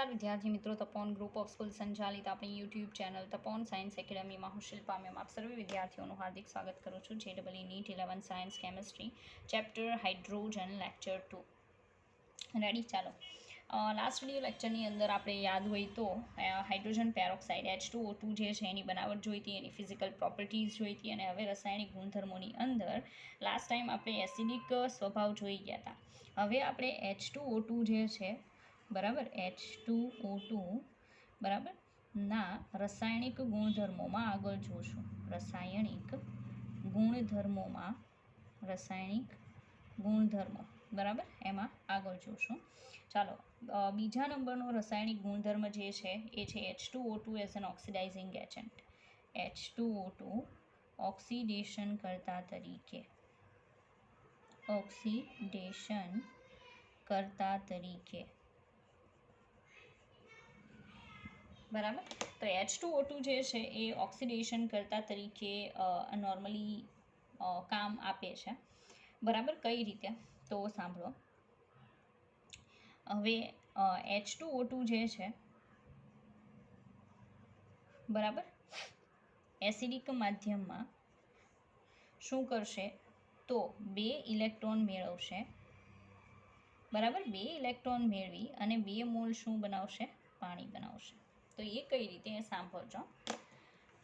નમસ્કાર વિદ્યાર્થી મિત્રો, તપોન ગ્રુપ ઓફ સ્કૂલ સંચાલિત આપણી યુટ્યુબ ચેનલ તપોન સાયન્સ એકેડમીમાં હું શિલ્પા મેમ આપ સર્વે વિદ્યાર્થીઓનું હાર્દિક સ્વાગત કરું છું. JEE NEET 11 science chemistry chapter hydrogen lecture 2 ready. ચાલો, લાસ્ટ વિડીયો લેક્ચરની અંદર આપણે યાદ હોય તો હાઇડ્રોજન પેરોક્સાઇડ H2O2 જે છે એની બનાવટ જોઈ હતી, એની ફિઝિકલ પ્રોપર્ટીઝ જોઈ હતી, અને હવે રાસાયણિક ગુણધર્મોની અંદર લાસ્ટ ટાઈમ આપણે એસિડિક સ્વભાવ જોઈ ગયા હતા. હવે આપણે H2O2 જે છે બરાબર, H2O2 બરાબર ના રાસાયણિક ગુણધર્મોમાં આગળ જોશું. રાસાયણિક ગુણધર્મો બરાબર એમાં આગળ જોશું. ચાલો, બીજા નંબરનો રાસાયણિક ગુણધર્મ જે છે એ છે H2O2 as an oxidising agent. H2O2 oxidation કરતા તરીકે બરાબર. તો H2O2 જે છે એ ઓક્સિડેશન કરતા તરીકે નોર્મલી કામ આપે છે. બરાબર, કઈ રીતે તો સાંભળો. હવે H2O2 જે છે બરાબર એસિડિક માધ્યમમાં શું કરશે તો 2 ઇલેક્ટ્રોન મેળવશે. બરાબર, 2 ઇલેક્ટ્રોન મેળવી અને 2 મોલ શું બનાવશે? પાણી બનાવશે. તો એ કઈ રીતે સાંભળજો.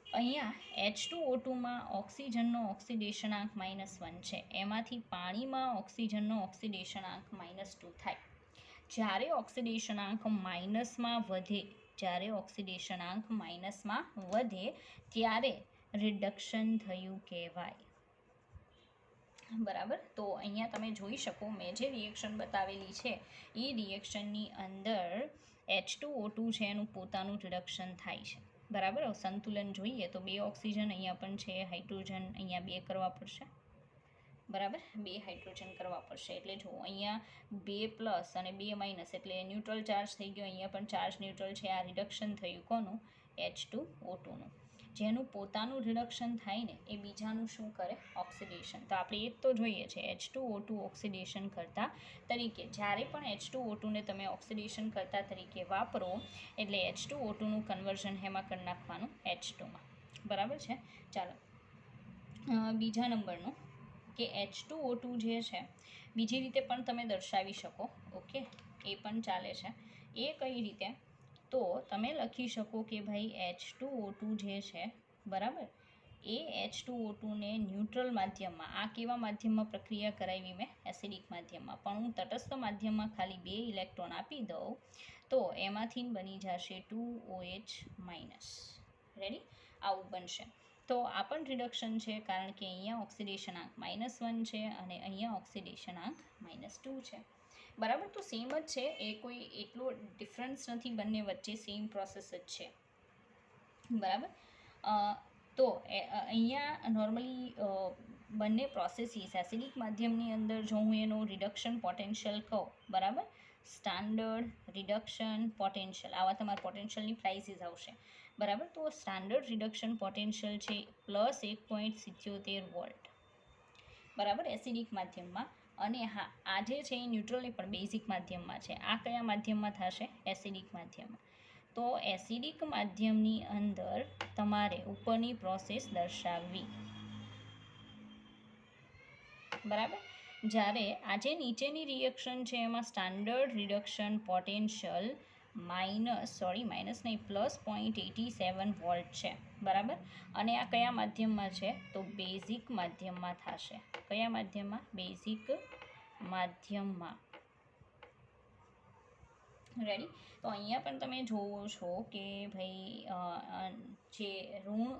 અહીંયા H2O2માં ઓક્સિજનનો ઓક્સિડેશનાંક -1 છે, એમાંથી પાણીમાં ઓક્સિજનનો ઓક્સિડેશનાંક -2 થાય. જ્યારે ઓક્સિડેશનાંક માઇનસમાં વધે ત્યારે રિડક્શન થયું કહેવાય. બરાબર, તો અહીંયા તમે જોઈ શકો મેં જે રિએક્શન બતાવેલી છે એ રિએક્શનની અંદર H2O2 છે એનું પોતાનું રિડક્શન થાય છે. બરાબર, સંતુલન જોઈએ તો 2 ઓક્સિજન અહીંયા પણ છે, હાઇડ્રોજન અહીંયા 2 કરવા પડશે. બરાબર, 2 હાઇડ્રોજન કરવા પડશે. એટલે જો અહીંયા 2+ અને 2- એટલે ન્યુટ્રલ ચાર્જ થઈ ગયો. અહીંયા પણ ચાર્જ ન્યુટ્રલ છે. આ રિડક્શન થયું કોનું? H2O2નું. જેનું પોતાનું રિડક્શન થાય ને એ બીજાનું શું કરે? ઓક્સિડેશન. તો આપણે એક તો જોઈએ છે H2O2 ઓક્સિડેશન કરતા તરીકે. જ્યારે પણ H2O2ને તમે ઓક્સિડેશન કરતા તરીકે વાપરો એટલે H2O2નું કન્વર્ઝન હેમાં કરી નાખવાનું? H2માં. બરાબર છે. ચાલો, બીજા નંબરનું કે H2O2 જે છે બીજી રીતે પણ તમે દર્શાવી શકો. ઓકે, એ પણ ચાલે છે. એ કઈ રીતે? તો તમે લખી શકો કે ભાઈ H2O2 જે છે બરાબર એ H2O2ને ન્યુટ્રલ માધ્યમમાં, આ કેવા માધ્યમમાં પ્રક્રિયા કરાવી મેં? એસિડિક માધ્યમમાં. પણ હું તટસ્થ માધ્યમમાં ખાલી 2 ઇલેક્ટ્રોન આપી દઉં તો એમાંથી બની જશે 2OH-. રેડી, આવું બનશે. તો આ પણ રિડક્શન છે, કારણ કે અહીંયા ઓક્સિડેશનાંક -1 છે અને અહીંયા ઓક્સિડેશનાંક -2 છે. બરાબર, તો સેમ જ છે, એ કોઈ એટલો ડિફરન્સ નથી બંને વચ્ચે, સેમ પ્રોસેસ જ છે. બરાબર, તો અહીંયા નોર્મલી બંને પ્રોસેસીસ એસિડિક માધ્યમની અંદર જો હું એનો રિડક્શન પોટેન્શિયલ કહું, બરાબર, સ્ટાન્ડર્ડ રિડક્શન પોટેન્શિયલ, આવા તમારા પોટેન્શિયલની પ્રાઇસીસ આવશે. બરાબર, તો સ્ટાન્ડર્ડ રિડક્શન પોટેન્શિયલ છે +1.77 વોલ્ટ. બરાબર, એસિડિક માધ્યમમાં. અને હા, આ જે છે એ ન્યુટ્રલની પણ બેઝિક માધ્યમમાં છે. આ કયા માધ્યમમાં થશે? એસિડિક માધ્યમમાં. તો એસિડિક માધ્યમની અંદર તમારે ઉપરની પ્રોસેસ દર્શાવવી. બરાબર, જ્યારે આજે નીચેની રિએક્શન છે એમાં સ્ટાન્ડર્ડ રિડક્શન પોટેન્શિયલ +0.87 વોલ્ટ છે. બરાબર, અને આ કયા માધ્યમમાં છે? તો બેઝિક માધ્યમમાં થશે. કયા માધ્યમમાં? બેઝિક માધ્યમમાં. રેડી, તો અહીંયા પણ તમે જોવો છો કે ભાઈ જે ઋણ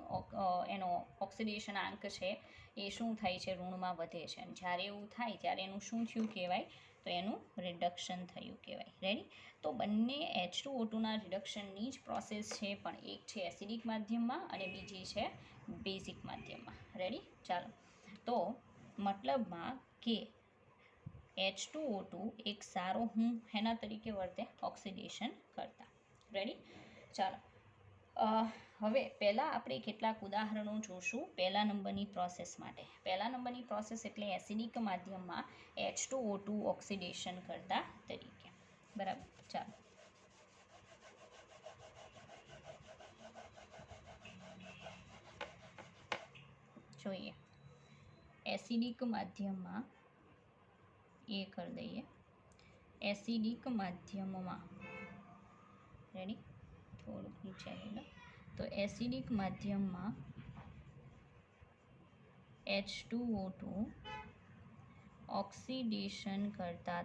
એનો ઓક્સિડેશન આંક છે એ શું થાય છે? ઋણમાં વધે છે. અને જ્યારે એવું થાય ત્યારે એનું શું થયું કહેવાય? તો એનું રિડક્શન થયું કહેવાય. રેડી, તો બંને H2O2ના રિડક્શનની જ પ્રોસેસ છે, પણ એક છે એસિડિક માધ્યમમાં અને બીજી છે બેઝિક માધ્યમમાં. રેડી, ચાલો, તો મતલબમાં કે H2O2 એક સારો હેના તરીકે વર્તે? ઓક્સિડેશન કરતા. રેડી, ચાલો, હવે પહેલાં આપણે કેટલાક ઉદાહરણો જોશું પહેલા નંબરની પ્રોસેસ માટે. પહેલા નંબરની પ્રોસેસ એટલે એસિડિક માધ્યમમાં H2O2 ઓક્સિડેશન કરતા તરીકે. બરાબર, ચાલો, જોઈએ એસિડિક માધ્યમમાં એ કરી દઈએ એસિડિક માધ્યમમાં રેડી થોડુંક નીચે લઈ લો તો એસિડિક માધ્યમમાં H2O2 ઓક્સિડેશન કરતા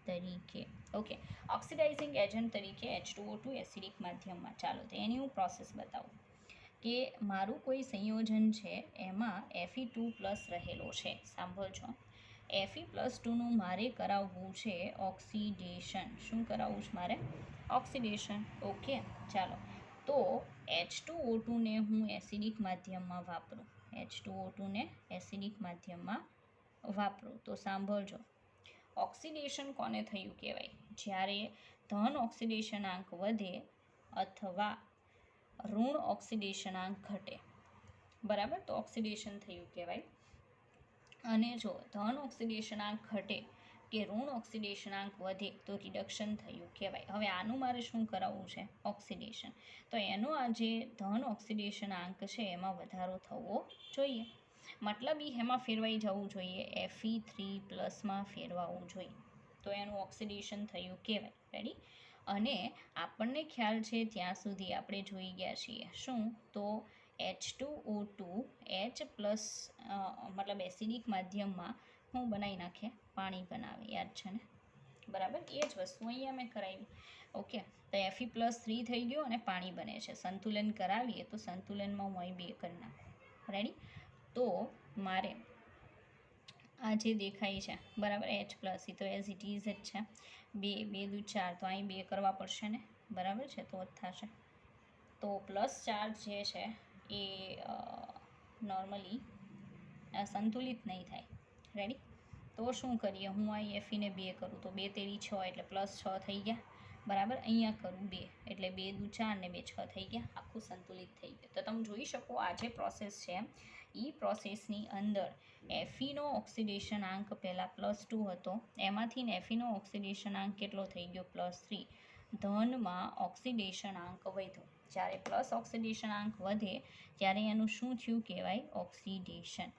તરીકે ઓકે ઓક્સિડાઇઝિંગ એજન્ટ તરીકે H2O2 એસિડિક માધ્યમમાં ચાલો તો એની હું પ્રોસેસ બતાવું કે મારું કોઈ સંયોજન છે એમાં Fe2+ રહેલો છે સાંભળજો Fe+2નું મારે કરાવવું છે ઓક્સિડેશન શું કરાવવું છે મારે ઓક્સિડેશન ઓકે ચાલો તો H2O2 ને હું એસિડિક માધ્યમમાં વાપરું H2O2 ને એસિડિક માધ્યમમાં વાપરું તો સાંભળજો ઓક્સિડેશન કોને થયું કહેવાય જ્યારે ધન ઓક્સિડેશનાંક વધે અથવા ઋણ ઓક્સિડેશનાંક ઘટે બરાબર તો ઓક્સિડેશન થયું કહેવાય અને જો ધન ઓક્સિડેશનાંક ઘટે કે ઋણ ઓક્સિડેશનાંક વધે તો રિડક્શન થયું કહેવાય હવે આનું મારે શું કરાવવું છે ઓક્સિડેશન તો એનો આ જે ધન ઓક્સિડેશનાંક છે એમાં વધારો થવો જોઈએ મતલબ એમાં ફેરવાઈ જવું જોઈએ Fe3+ ફેરવાવું જોઈએ તો એનું ઓક્સિડેશન થયું કહેવાય રેડી અને આપણને ખ્યાલ છે ત્યાં સુધી આપણે જોઈ ગયા છીએ શું તો H2O2 H+ મતલબ એસિડિક માધ્યમમાં હું બનાવી નાખે પાણી બનાવે યાદ છે ને બરાબર એ જ વસ્તુ અહીંયા મેં કરાવી ઓકે તો Fe+3 થઈ ગયું અને પાણી બને છે સંતુલન કરાવીએ તો સંતુલનમાં હું અહીં 2 કરી નાખું રેડી તો મારે આ જે દેખાય છે બરાબર H+ એ તો એઝ ઇટ ઇઝ જ છે 2 2 દુ 4 તો અહીં 2 કરવા પડશે ને બરાબર છે તો જ થશે તો પ્લસ ચાર્જ જે છે એ નોર્મલી સંતુલિત નહીં થાય રેડી તો શું કરીએ હું અહીં Fe ને 2 કરું તો 2 તેરી 6 એટલે +6 થઈ ગયા બરાબર અહીંયા કરું 2 એટલે 2 દુ 4 ને 2 6 થઈ ગયા આખું સંતુલિત થઈ ગયું તો તમે જોઈ શકો આ જે પ્રોસેસ છે એ પ્રોસેસની અંદર Feનો ઓક્સિડેશનાંક પહેલાં +2 હતો એમાંથી ને Feનો ઓક્સિડેશનાંક કેટલો થઈ ગયો +3 ધનમાં ઓક્સિડેશનાંક વધ્યો જ્યારે પ્લસ ઓક્સિડેશનાંક વધે ત્યારે એનું શું થયું કહેવાય ઓક્સિડેશન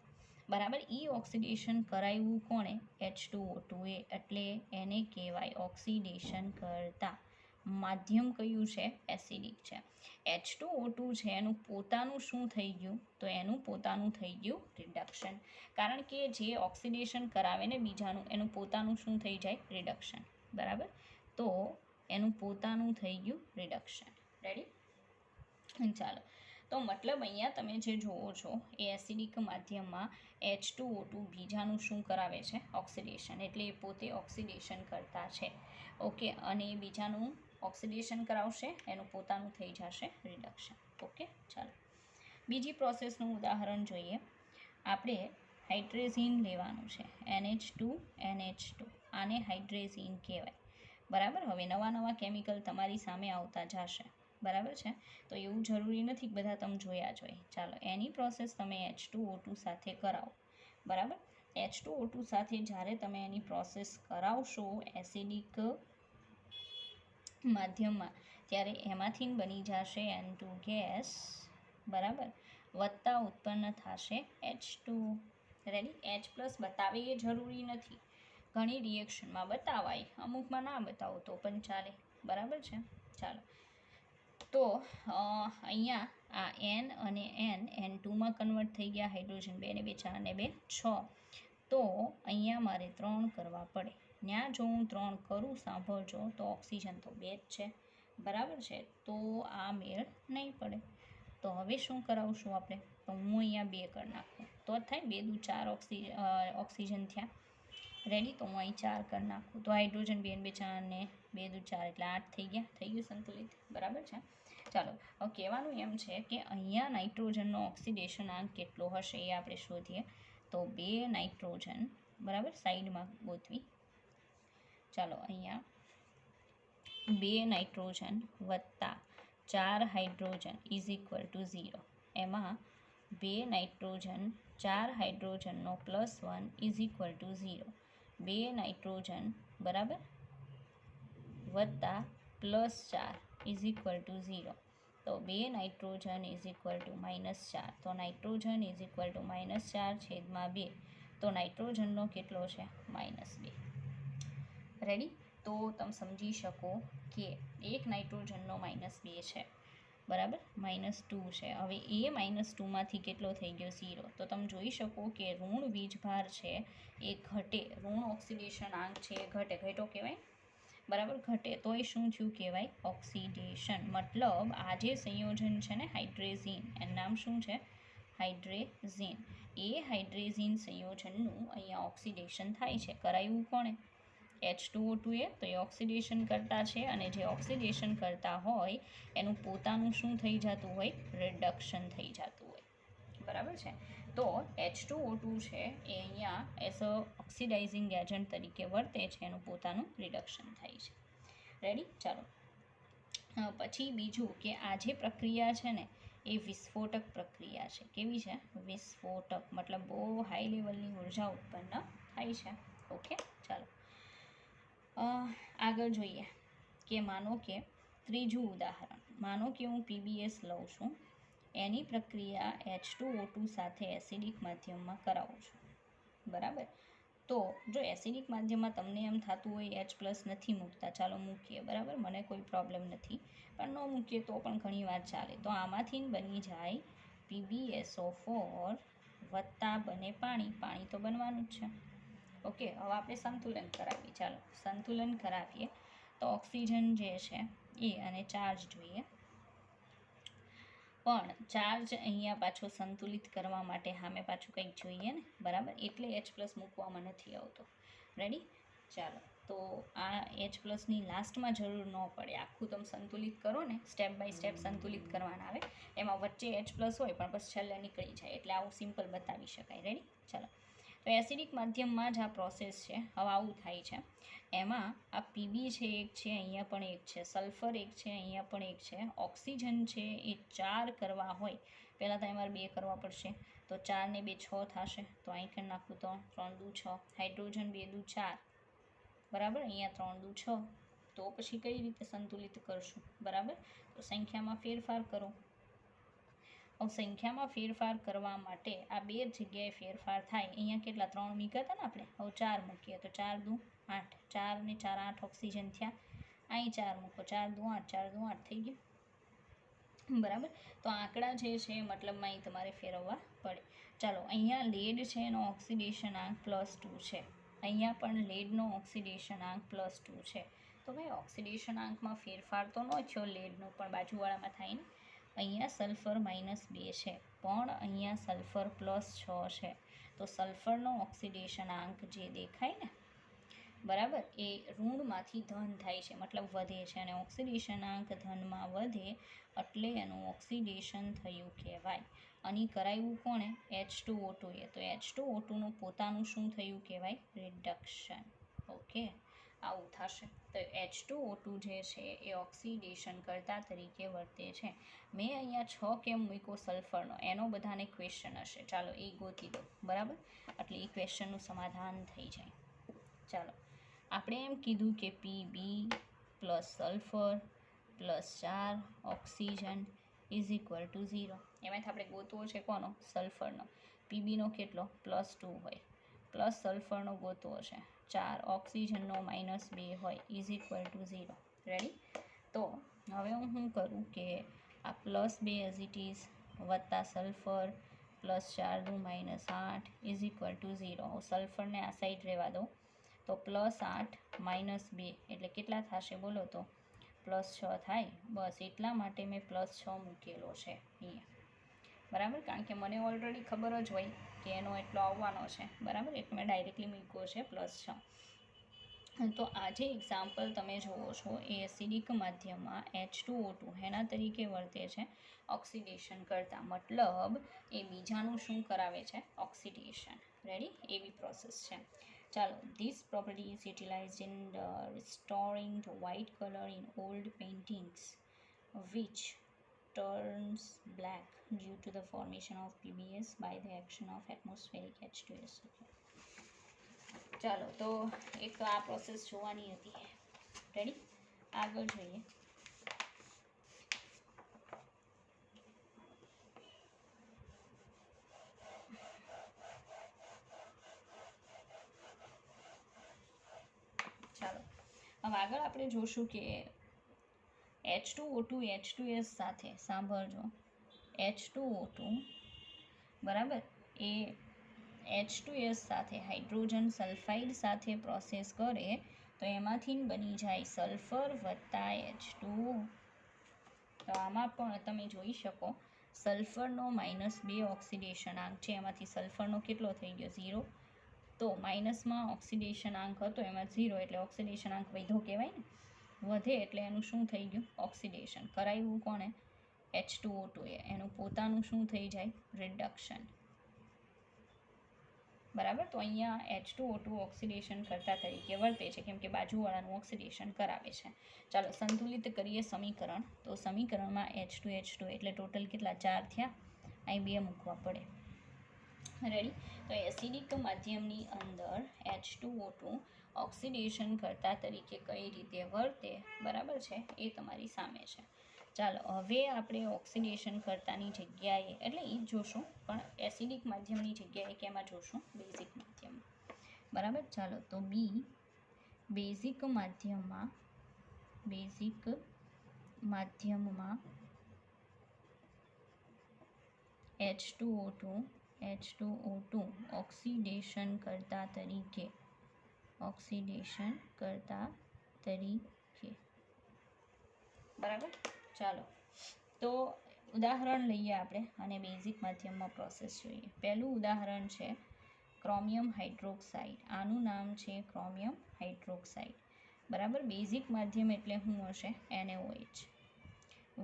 બરાબર ઓક્સિડેશન કરાવ્યું કોણે H2O2 એટલે એને કહેવાય ઓક્સિડેશન કરતા માધ્યમ કયું છે એસિડિક છે H2O2 છે એનું પોતાનું શું થઈ ગયું તો એનું પોતાનું થઈ ગયું રિડક્શન કારણ કે જે ઓક્સિડેશન કરાવે ને બીજાનું એનું પોતાનું શું થઈ જાય રિડક્શન બરાબર તો એનું પોતાનું થઈ ગયું રિડક્શન રેડી ચાલો તો મતલબ અહીંયા તમે જે જુઓ છો એ એસિડિક માધ્યમમાં H2O2 બીજાનું શું કરાવે છે ઓક્સિડેશન એટલે એ પોતે ઓક્સિડેશન કરતા છે ઓકે અને એ બીજાનું ઓક્સિડેશન કરાવશે એનું પોતાનું થઈ જશે રિડક્શન ઓકે ચાલો બીજી પ્રોસેસનું ઉદાહરણ જોઈએ આપણે હાઇડ્રેઝિન લેવાનું છે NH2 આને હાઇડ્રેઝિન કહેવાય બરાબર હવે નવા કેમિકલ તમારી સામે આવતા જશે બરાબર છે તો એવું જરૂરી નથી કે બધા તમે જોયા જ હોય ચાલો એની પ્રોસેસ તમે H2O2 સાથે કરાવો બરાબર H2O2 સાથે જ્યારે તમે એની પ્રોસેસ કરાવશો એસિડિક માધ્યમમાં ત્યારે એમાંથી બની જશે N2 ગેસ બરાબર વત્તા ઉત્પન્ન થશે H2 રેડી H+ બતાવે એ જરૂરી નથી ઘણી રિએક્શનમાં બતાવાય અમુકમાં ના બતાવો તો પણ ચાલે બરાબર છે ચાલો તો અહીંયા આ N અને N2માં કન્વર્ટ થઈ ગયા હાઇડ્રોજન 2 ને 2 4 ને 2 6 તો અહીંયા મારે 3 કરવા પડે ત્યાં જો હું 3 કરું સાંભળજો તો ઓક્સિજન તો 2 જ છે બરાબર છે તો આ મેળ નહીં પડે તો હવે શું કરાવશું આપણે તો હું અહીંયા 2 કરી નાખું તો જ થાય 2 દુ 4 ઓક્સિજન થયા રેડી તો હું અહીં 4 કરી નાખું તો હાઇડ્રોજન 2 ને 2 4 ને 2 દુ 4 એટલે 8 થઈ ગયું સંતુલિત બરાબર છે ચાલો હવે કહેવાનું એમ છે કે અહીંયા નાઇટ્રોજનનો ઓક્સિડેશનાંક કેટલો હશે એ આપણે શોધીએ તો 2 નાઇટ્રોજન બરાબર સાઈડમાં ગોતવી ચાલો અહીંયા 2 નાઇટ્રોજન વત્તા 4 હાઇડ્રોજન ઇઝ ઇક્વલ ટુ 0 એમાં 2 nitrogen 4 હાઇડ્રોજનનો +1 is equal to 0 2 nitrogen બરાબર વત્તા +4 ઇઝ ઇક્વલ ટુ 0 તો 2 નાઇટ્રોજન ઇઝ ઇક્વલ ટુ -4. તો નાઇટ્રોજન ઇઝ ઇક્વલ ટુ -4/2. તો નાઇટ્રોજનનો કેટલો છે? -2. રેડી? તો તમે સમજી શકો કે એક નાઇટ્રોજનનો -2 છે, બરાબર, -2 છે. હવે એ -2માંથી કેટલો થઈ ગયો? 0. તો તમે જોઈ શકો કે ઋણ વીજભાર છે એ ઘટે, ઋણ ઓક્સિડેશન આંક છે એ ઘટ્યો કહેવાય, બરાબર, ઘટે તો એ શું થયું કહેવાય? ઓક્સિડેશન. મતલબ આ જે સંયોજન છે ને હાઇડ્રેઝિન, એનું નામ શું છે? હાઇડ્રેઝિન. એ હાઇડ્રેઝિન સંયોજનનું અહીંયા ઓક્સિડેશન થાય છે. કરાયું કોણે? H2O2 એ. તો એ ઓક્સિડેશન કરતા છે, અને જે ઓક્સિડેશન કરતા હોય એનું પોતાનું શું થઈ જતું હોય? રિડક્શન થઈ જતું હોય, બરાબર છે. તો H2O2 છે એ અહીંયા એઝ અ ઓક્સિડાઇઝિંગ એજન્ટ તરીકે વર્તે છે, એનું પોતાનું રિડક્શન થાય છે. રેડી? ચાલો, પછી બીજું કે આ જે પ્રક્રિયા છે ને એ વિસ્ફોટક પ્રક્રિયા છે. કેવી છે? વિસ્ફોટક. મતલબ બહુ હાઈ લેવલની ઉર્જા ઉત્પન્ન થાય છે. ઓકે, ચાલો આગળ જોઈએ કે માનો કે ત્રીજું ઉદાહરણ, માનો કે હું PBS લઉં છું, એની પ્રક્રિયા H2O2 સાથે એસિડિક માધ્યમમાં કરાવું છું, બરાબર. તો જો એસિડિક માધ્યમમાં તમને એમ થતું હોય H+ નથી મૂકતા, ચાલો મૂકીએ, બરાબર, મને કોઈ પ્રોબ્લેમ નથી, પણ ન મૂકીએ તો પણ ઘણી વાર ચાલે. તો આમાંથી બની જાય PbSO4 વત્તા બને પાણી. પાણી તો બનવાનું જ છે. ઓકે, હવે આપણે સંતુલન કરાવીએ. ચાલો સંતુલન કરાવીએ. તો ઓક્સિજન જે છે એ અને ચાર્જ જોઈએ, પણ ચાર્જ અહીંયા પાછો સંતુલિત કરવા માટે સામે પાછું કંઈક જોઈએ ને, બરાબર, એટલે H+ મૂકવામાં નથી આવતો. રેડી? ચાલો, તો આ H+ની લાસ્ટમાં જરૂર ન પડે. આખું તમે સંતુલિત કરો ને, સ્ટેપ બાય સ્ટેપ સંતુલિત કરવાના આવે, એમાં વચ્ચે H+ હોય પણ પછી છેલ્લે નીકળી જાય, એટલે આવું સિમ્પલ બતાવી શકાય. રેડી? ચાલો, તો એસિડિક માધ્યમમાં જ આ પ્રોસેસ છે. હવે આવું થાય છે, એમાં આ Pb છે એક છે, અહીંયા પણ એક છે, સલ્ફર એક છે, અહીંયા પણ એક છે, ઓક્સિજન છે એ 4 કરવા હોય, પહેલાં તો અમારે 2 કરવા પડશે, તો 4 ને 2 6 થશે, તો અહીં કરી નાખું તો 3 દુ 6, હાઇડ્રોજન 2 દુ 4, બરાબર, અહીંયા 3 દુ 6, તો પછી કઈ રીતે સંતુલિત કરશું? બરાબર, તો સંખ્યામાં ફેરફાર કરો. સંખ્યામાં ફેરફાર કરવા માટે આ 2 જગ્યાએ ફેરફાર થાય. અહીંયા કેટલા? 3 મૂક્યા હતા ને આપણે, હવે 4 મૂકીએ, તો 4 દુ 8, 4 ને 4 8 ઓક્સિજન થયા. અહીં 4 મૂકો, 4 દુ 8, 4 દુ 8 થઈ ગયું, બરાબર. તો આંકડા જે છે મતલબમાં અહીં તમારે ફેરવવા પડે. ચાલો, અહીંયા લેડ છે એનો ઓક્સિડેશન આંક +2 છે, અહીંયા પણ લેડનો ઓક્સિડેશન આંક +2 છે. તો ભાઈ ઓક્સિડેશન આંકમાં ફેરફાર તો ન થયો લેડનો, પણ બાજુવાળામાં થાય ને. અહીંયા સલ્ફર -2 છે, પણ અહીંયા સલ્ફર +6 છે. તો સલ્ફરનો ઓક્સિડેશન આંક જે દેખાય ને, બરાબર, એ ઋણમાંથી ધન થાય છે, મતલબ વધે છે, અને ઓક્સિડેશન આંક ધનમાં વધે એટલે એનું ઓક્સિડેશન થયું કહેવાય. અને કરાવ્યું કોણે? H2O2 એ. તો H2O2નું પોતાનું શું થયું કહેવાય? રિડક્શન. ઓકે, આવું થશે. તો H2O2 જે છે એ ઓક્સિડેશન કરતા તરીકે વર્તે છે. મેં અહીંયા 6 કેમ મૂક્યો સલ્ફરનો? એનો બધાને ક્વેશ્ચન હશે, ચાલો એ ગોતી દો, બરાબર, એટલે એ ક્વેશ્ચનનું સમાધાન થઈ જાય. ચાલો, આપણે એમ કીધું કે Pb + sulphur +4 oxygen is equal to 0. એમાંથી આપણે ગોતવો છે કોનો? સલ્ફરનો. Pbનો કેટલો? +2 હોય, પ્લસ સલ્ફરનો ગોતવો છે 4, ઓક્સિજનનો -2 હોય, ઇઝ ઇક્વલ ટુ 0. રેડી? તો હવે હું શું કરું કે આ +2 એઝ ઇટ ઇઝ વત્તા સલ્ફર +4 દુ -8 ઇઝ ઇક્વલ ટુ 0. હું સલ્ફરને આ સાઈડ રહેવા દઉં, તો +8 -2 એટલે કેટલા થશે બોલો? તો +6 થાય. બસ એટલા માટે મેં +6 મૂકેલો છે અહીંયા, બરાબર, કારણ કે મને ઓલરેડી ખબર જ હોય કે એનો એટલો આવવાનો છે, બરાબર, એટલે મેં ડાયરેક્ટલી મૂક્યો છે +6. તો આ જે એક્ઝામ્પલ તમે જુઓ છો એ એસિડિક માધ્યમમાં H2O2 એના તરીકે વર્તે છે ઓક્સિડેશન કરતાં, મતલબ એ બીજાનું શું કરાવે છે? ઓક્સિડેશન. રેડી? એવી પ્રોસેસ છે. ચાલો, this property is utilized in restoring the white color in old paintings which turns black due to the formation of PbS by the action of atmospheric H2S. ચાલો, તો એક આ પ્રોસેસ જોવાની હતી. Ready? આગળ જોઈએ. હવે આગળ આપણે જોશું કે H2O2 H2S સાથે સાંભળજો H2O2 બરાબર એ H2S સાથે હાઇડ્રોજન સલ્ફાઇડ સાથે પ્રોસેસ કરે તો એમાંથી બની જાય સલ્ફર વત્તા H2O. તો આમાં પણ તમે જોઈ શકો સલ્ફરનો -2 ઓક્સિડેશન આંક છે, એમાંથી સલ્ફરનો કેટલો થઈ ગયો 0. તો માઇનસમાં ઓક્સિડેશન આંક હતો એમાં 0 એટલે ઓક્સિડેશન આંક વધ્યો કહેવાય ને, વધે એટલે એનું શું થઈ ગયું ઓક્સિડેશન કરાવ્યું કોણે H2O2 એનું પોતાનું શું થઈ જાય રિડક્શન. બરાબર, તો અહીંયા H2O2 ઓક્સિડેશન કરતા તરીકે વર્તે છે કેમ કે બાજુવાળાનું ઓક્સિડેશન કરાવે છે. ચાલો સંતુલિત કરીએ સમીકરણ. તો સમીકરણમાં H2H2 એટલે ટોટલ કેટલા 4 થયા, અહીં 2 મૂકવા પડે. રેડી, તો એસિડિક માધ્યમની અંદર H2O2 ઓક્સિડેશન કરતા તરીકે કઈ રીતે વર્તે બરાબર છે એ તમારી સામે છે. ચાલો હવે આપણે ઓક્સિડેશન કરતાની જગ્યાએ એટલે એ જ જોશું પણ એસિડિક માધ્યમની જગ્યાએ કેમાં જોશું બેઝિક માધ્યમમાં. બરાબર, ચાલો તો બેઝિક માધ્યમમાં H2O2 ઓક્સિડેશન કરતા તરીકે બરાબર. ચાલો તો ઉદાહરણ લઈએ આપણે અને બેઝિક માધ્યમમાં પ્રોસેસ જોઈએ. પહેલું ઉદાહરણ છે ક્રોમિયમ હાઇડ્રોક્સાઇડ. આનું નામ છે ક્રોમિયમ હાઇડ્રોક્સાઇડ. બરાબર, બેઝિક માધ્યમ એટલે શું હશે NaOH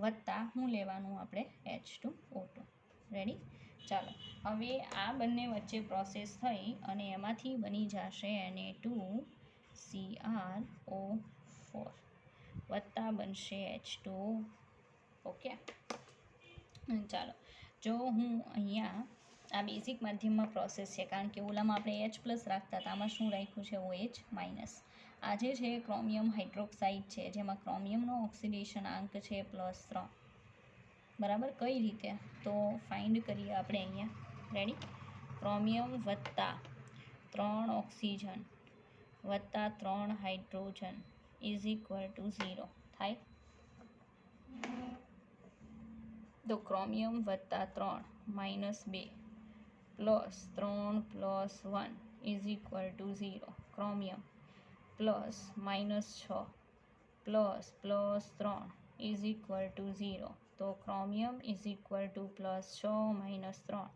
વત્તા શું લેવાનું આપણે H2O2. રેડી, ચાલો હવે આ બંને વચ્ચે પ્રોસેસ થઈ અને એમાંથી બની જશે Na2CrO4 વત્તા બનશે H2O. ઓકે, ચાલો જો હું અહીંયા આ બેઝિક માધ્યમમાં પ્રોસેસ છે કારણ કે ઓલામાં આપણે H+ રાખતા હતા, આમાં શું રાખ્યું છે OH-. આ જે છે ક્રોમિયમ હાઇડ્રોક્સાઇડ છે જેમાં ક્રોમિયમનો ઓક્સિડેશન આંક છે +3. બરાબર, કઈ રીતે તો ફાઇન્ડ કરીએ આપણે અહીંયા. રેડી, ક્રોમિયમ વત્તા 3 ઓક્સિજન વત્તા 3 હાઇડ્રોજન = 0 થાય. તો ક્રોમિયમ વત્તા 3 -2 +3 +1 = 0. ક્રોમિયમ +6 +3 = 0. તો ક્રોમિયમ +6 -3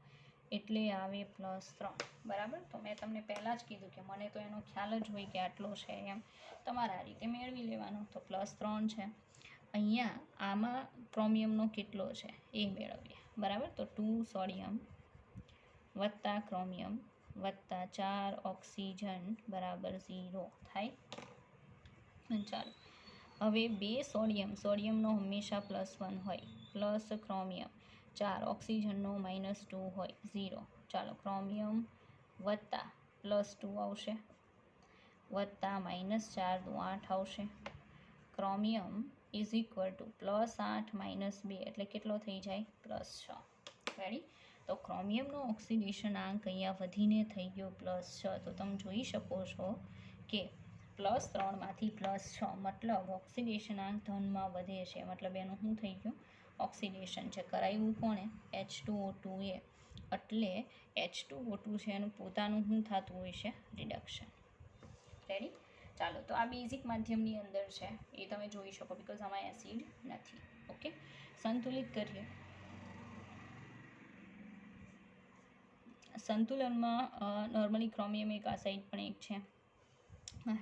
એટલે આવે +3. બરાબર, તો મેં તમને પહેલાં જ કીધું કે મને તો એનો ખ્યાલ જ હોય કે આટલો છે એમ, તમારા આ રીતે મેળવી લેવાનું. તો +3 છે. અહીંયા આમાં ક્રોમિયમનો કેટલો છે એ મેળવીએ. બરાબર, તો 2 સોડિયમ વત્તા ક્રોમિયમ વત્તા 4 ઓક્સિજન બરાબર 0 થાય. ચાલો હવે 2 સોડિયમનો હંમેશા +1 હોય પ્લસ ક્રોમિયમ 4 ઓક્સિજનનો -2 હોય 0. ચાલો ક્રોમિયમ વત્તા +2 આવશે વત્તા -4 × 8 આવશે. ક્રોમિયમ +8 -2 એટલે કેટલો થઈ જાય +6. રેડી, તો ક્રોમિયમનો ઓક્સિડેશન આંક અહીંયા વધીને થઈ ગયો +6. તો તમે જોઈ શકો છો કે +3 માંથી +6 મતલબ ઓક્સિડેશન આંક ધનમાં વધે છે, મતલબ એનું શું થઈ ગયું ઓક્સિડેશન છે. કરાવ્યું કોણે H2O2 એટલે H2O2 છે એનું પોતાનું શું થતું હોય છે રિડક્શન. રેડી, ચાલો તો આ બેઝિક માધ્યમની અંદર છે એ તમે જોઈ શકો બીકોઝ આમાં એસિડ નથી. ઓકે, સંતુલિત કરીએ. સંતુલનમાં નોર્મલી ક્રોમિયમ એક આસાઇડ પણ એક છે.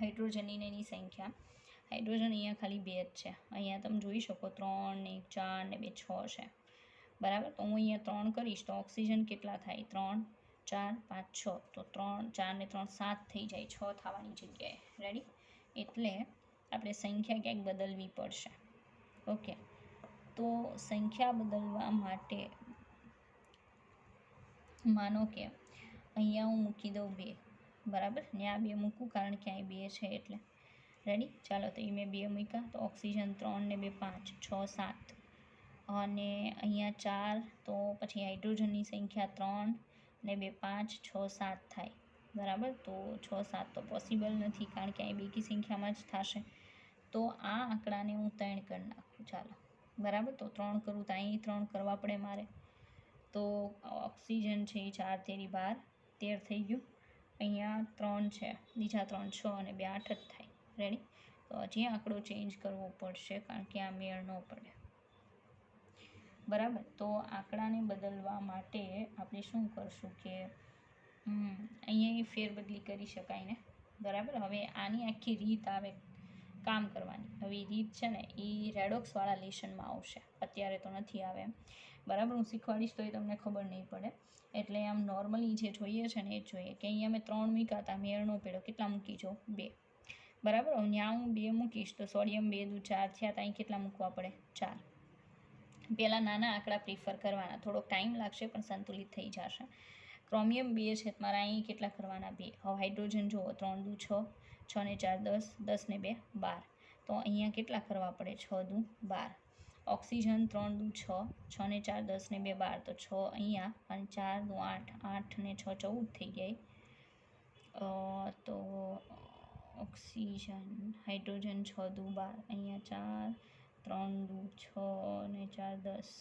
હાઇડ્રોજનની એની સંખ્યા હાઇડ્રોજન અહીંયા ખાલી 2 જ છે. અહીંયા તમે જોઈ શકો 3 ને 1 4 ને 2 6 છે. બરાબર, તો હું અહીંયા 3 કરીશ તો ઓક્સિજન કેટલા થાય 3 4 5 6. તો 3 4 ને 3 7 થઈ જાય 6 થવાની જગ્યાએ. રેડી, એટલે આપણે સંખ્યા ક્યાંક બદલવી પડશે. ઓકે, તો સંખ્યા બદલવા માટે માનો કે અહીંયા હું મૂકી દઉં 2. બરાબર, ને આ 2 મૂકું કારણ કે અહીં 2 છે એટલે. રેડી, ચાલો તો એ મેં 2 મૂક્યા તો ઓક્સિજન 3 ને 2 5 6 7 અને અહીંયા 4 તો પછી હાઇડ્રોજનની સંખ્યા 3 ને 2 5 6 7 થાય. બરાબર, તો 6 7 તો પોસિબલ નથી કારણ કે અહીં બેકી સંખ્યામાં જ થશે. તો આ આંકડાને હું 3 કરી નાખું. ચાલો બરાબર, તો 3 કરું તો અહીં 3 કરવા પડે મારે. તો ઓક્સિજન છે એ 4 તેરી 12, 13 થઈ ગયું. અહીંયા 3 છે, બીજા 3 6 અને 2 8 જ થાય. રેડી? તો હજી આંકડો ચેન્જ કરવો પડશે કારણ કે આ મેળ ન પડે. બરાબર, તો આંકડાને બદલવા માટે આપણે શું કરશું કે અહીંયા ફેરબદલી કરી શકાય ને. બરાબર, હવે આની આખી રીત આવે કામ કરવાની. હવે એ રીત છે ને એ રેડોક્સવાળા લેશનમાં આવશે, અત્યારે તો નથી આવે એમ. બરાબર, હું શીખવાડીશ તો એ તમને ખબર નહીં પડે. એટલે આમ નોર્મલી જે જોઈએ છે ને એ જ જોઈએ કે અહીંયા મેં 3 મૂક્યા હતા, મેળ નો પડ્યો, કેટલા મૂકી જો 2. બરાબર, ત્યાં હું 2 મૂકીશ તો સોડિયમ 2 દુ 4 થયા, તો અહીં કેટલા મૂકવા પડે? 4. પહેલાં નાના આંકડા પ્રિફર કરવાના, થોડોક ટાઈમ લાગશે પણ સંતુલિત થઈ જશે. ક્રોમિયમ 2 છે મારા અહીં કેટલા કરવાના? 2. હવે હાઇડ્રોજન જુઓ, 3 દુ 6, 6 ને 4 10, 10 ને 2 12. તો અહીંયા કેટલા કરવા પડે? 6 દુ 12. ઓક્સિજન 3 દુ 6, 6 ને 4 10 ને 2 12, તો 6 અહીંયા અને 4 દુ 8, 8 ને 6 14 થઈ ગઈ. તો ઓક્સિજન હાઇડ્રોજન 6 દુ 12, અહીંયા 4 3 દુ 6 ને 4 10,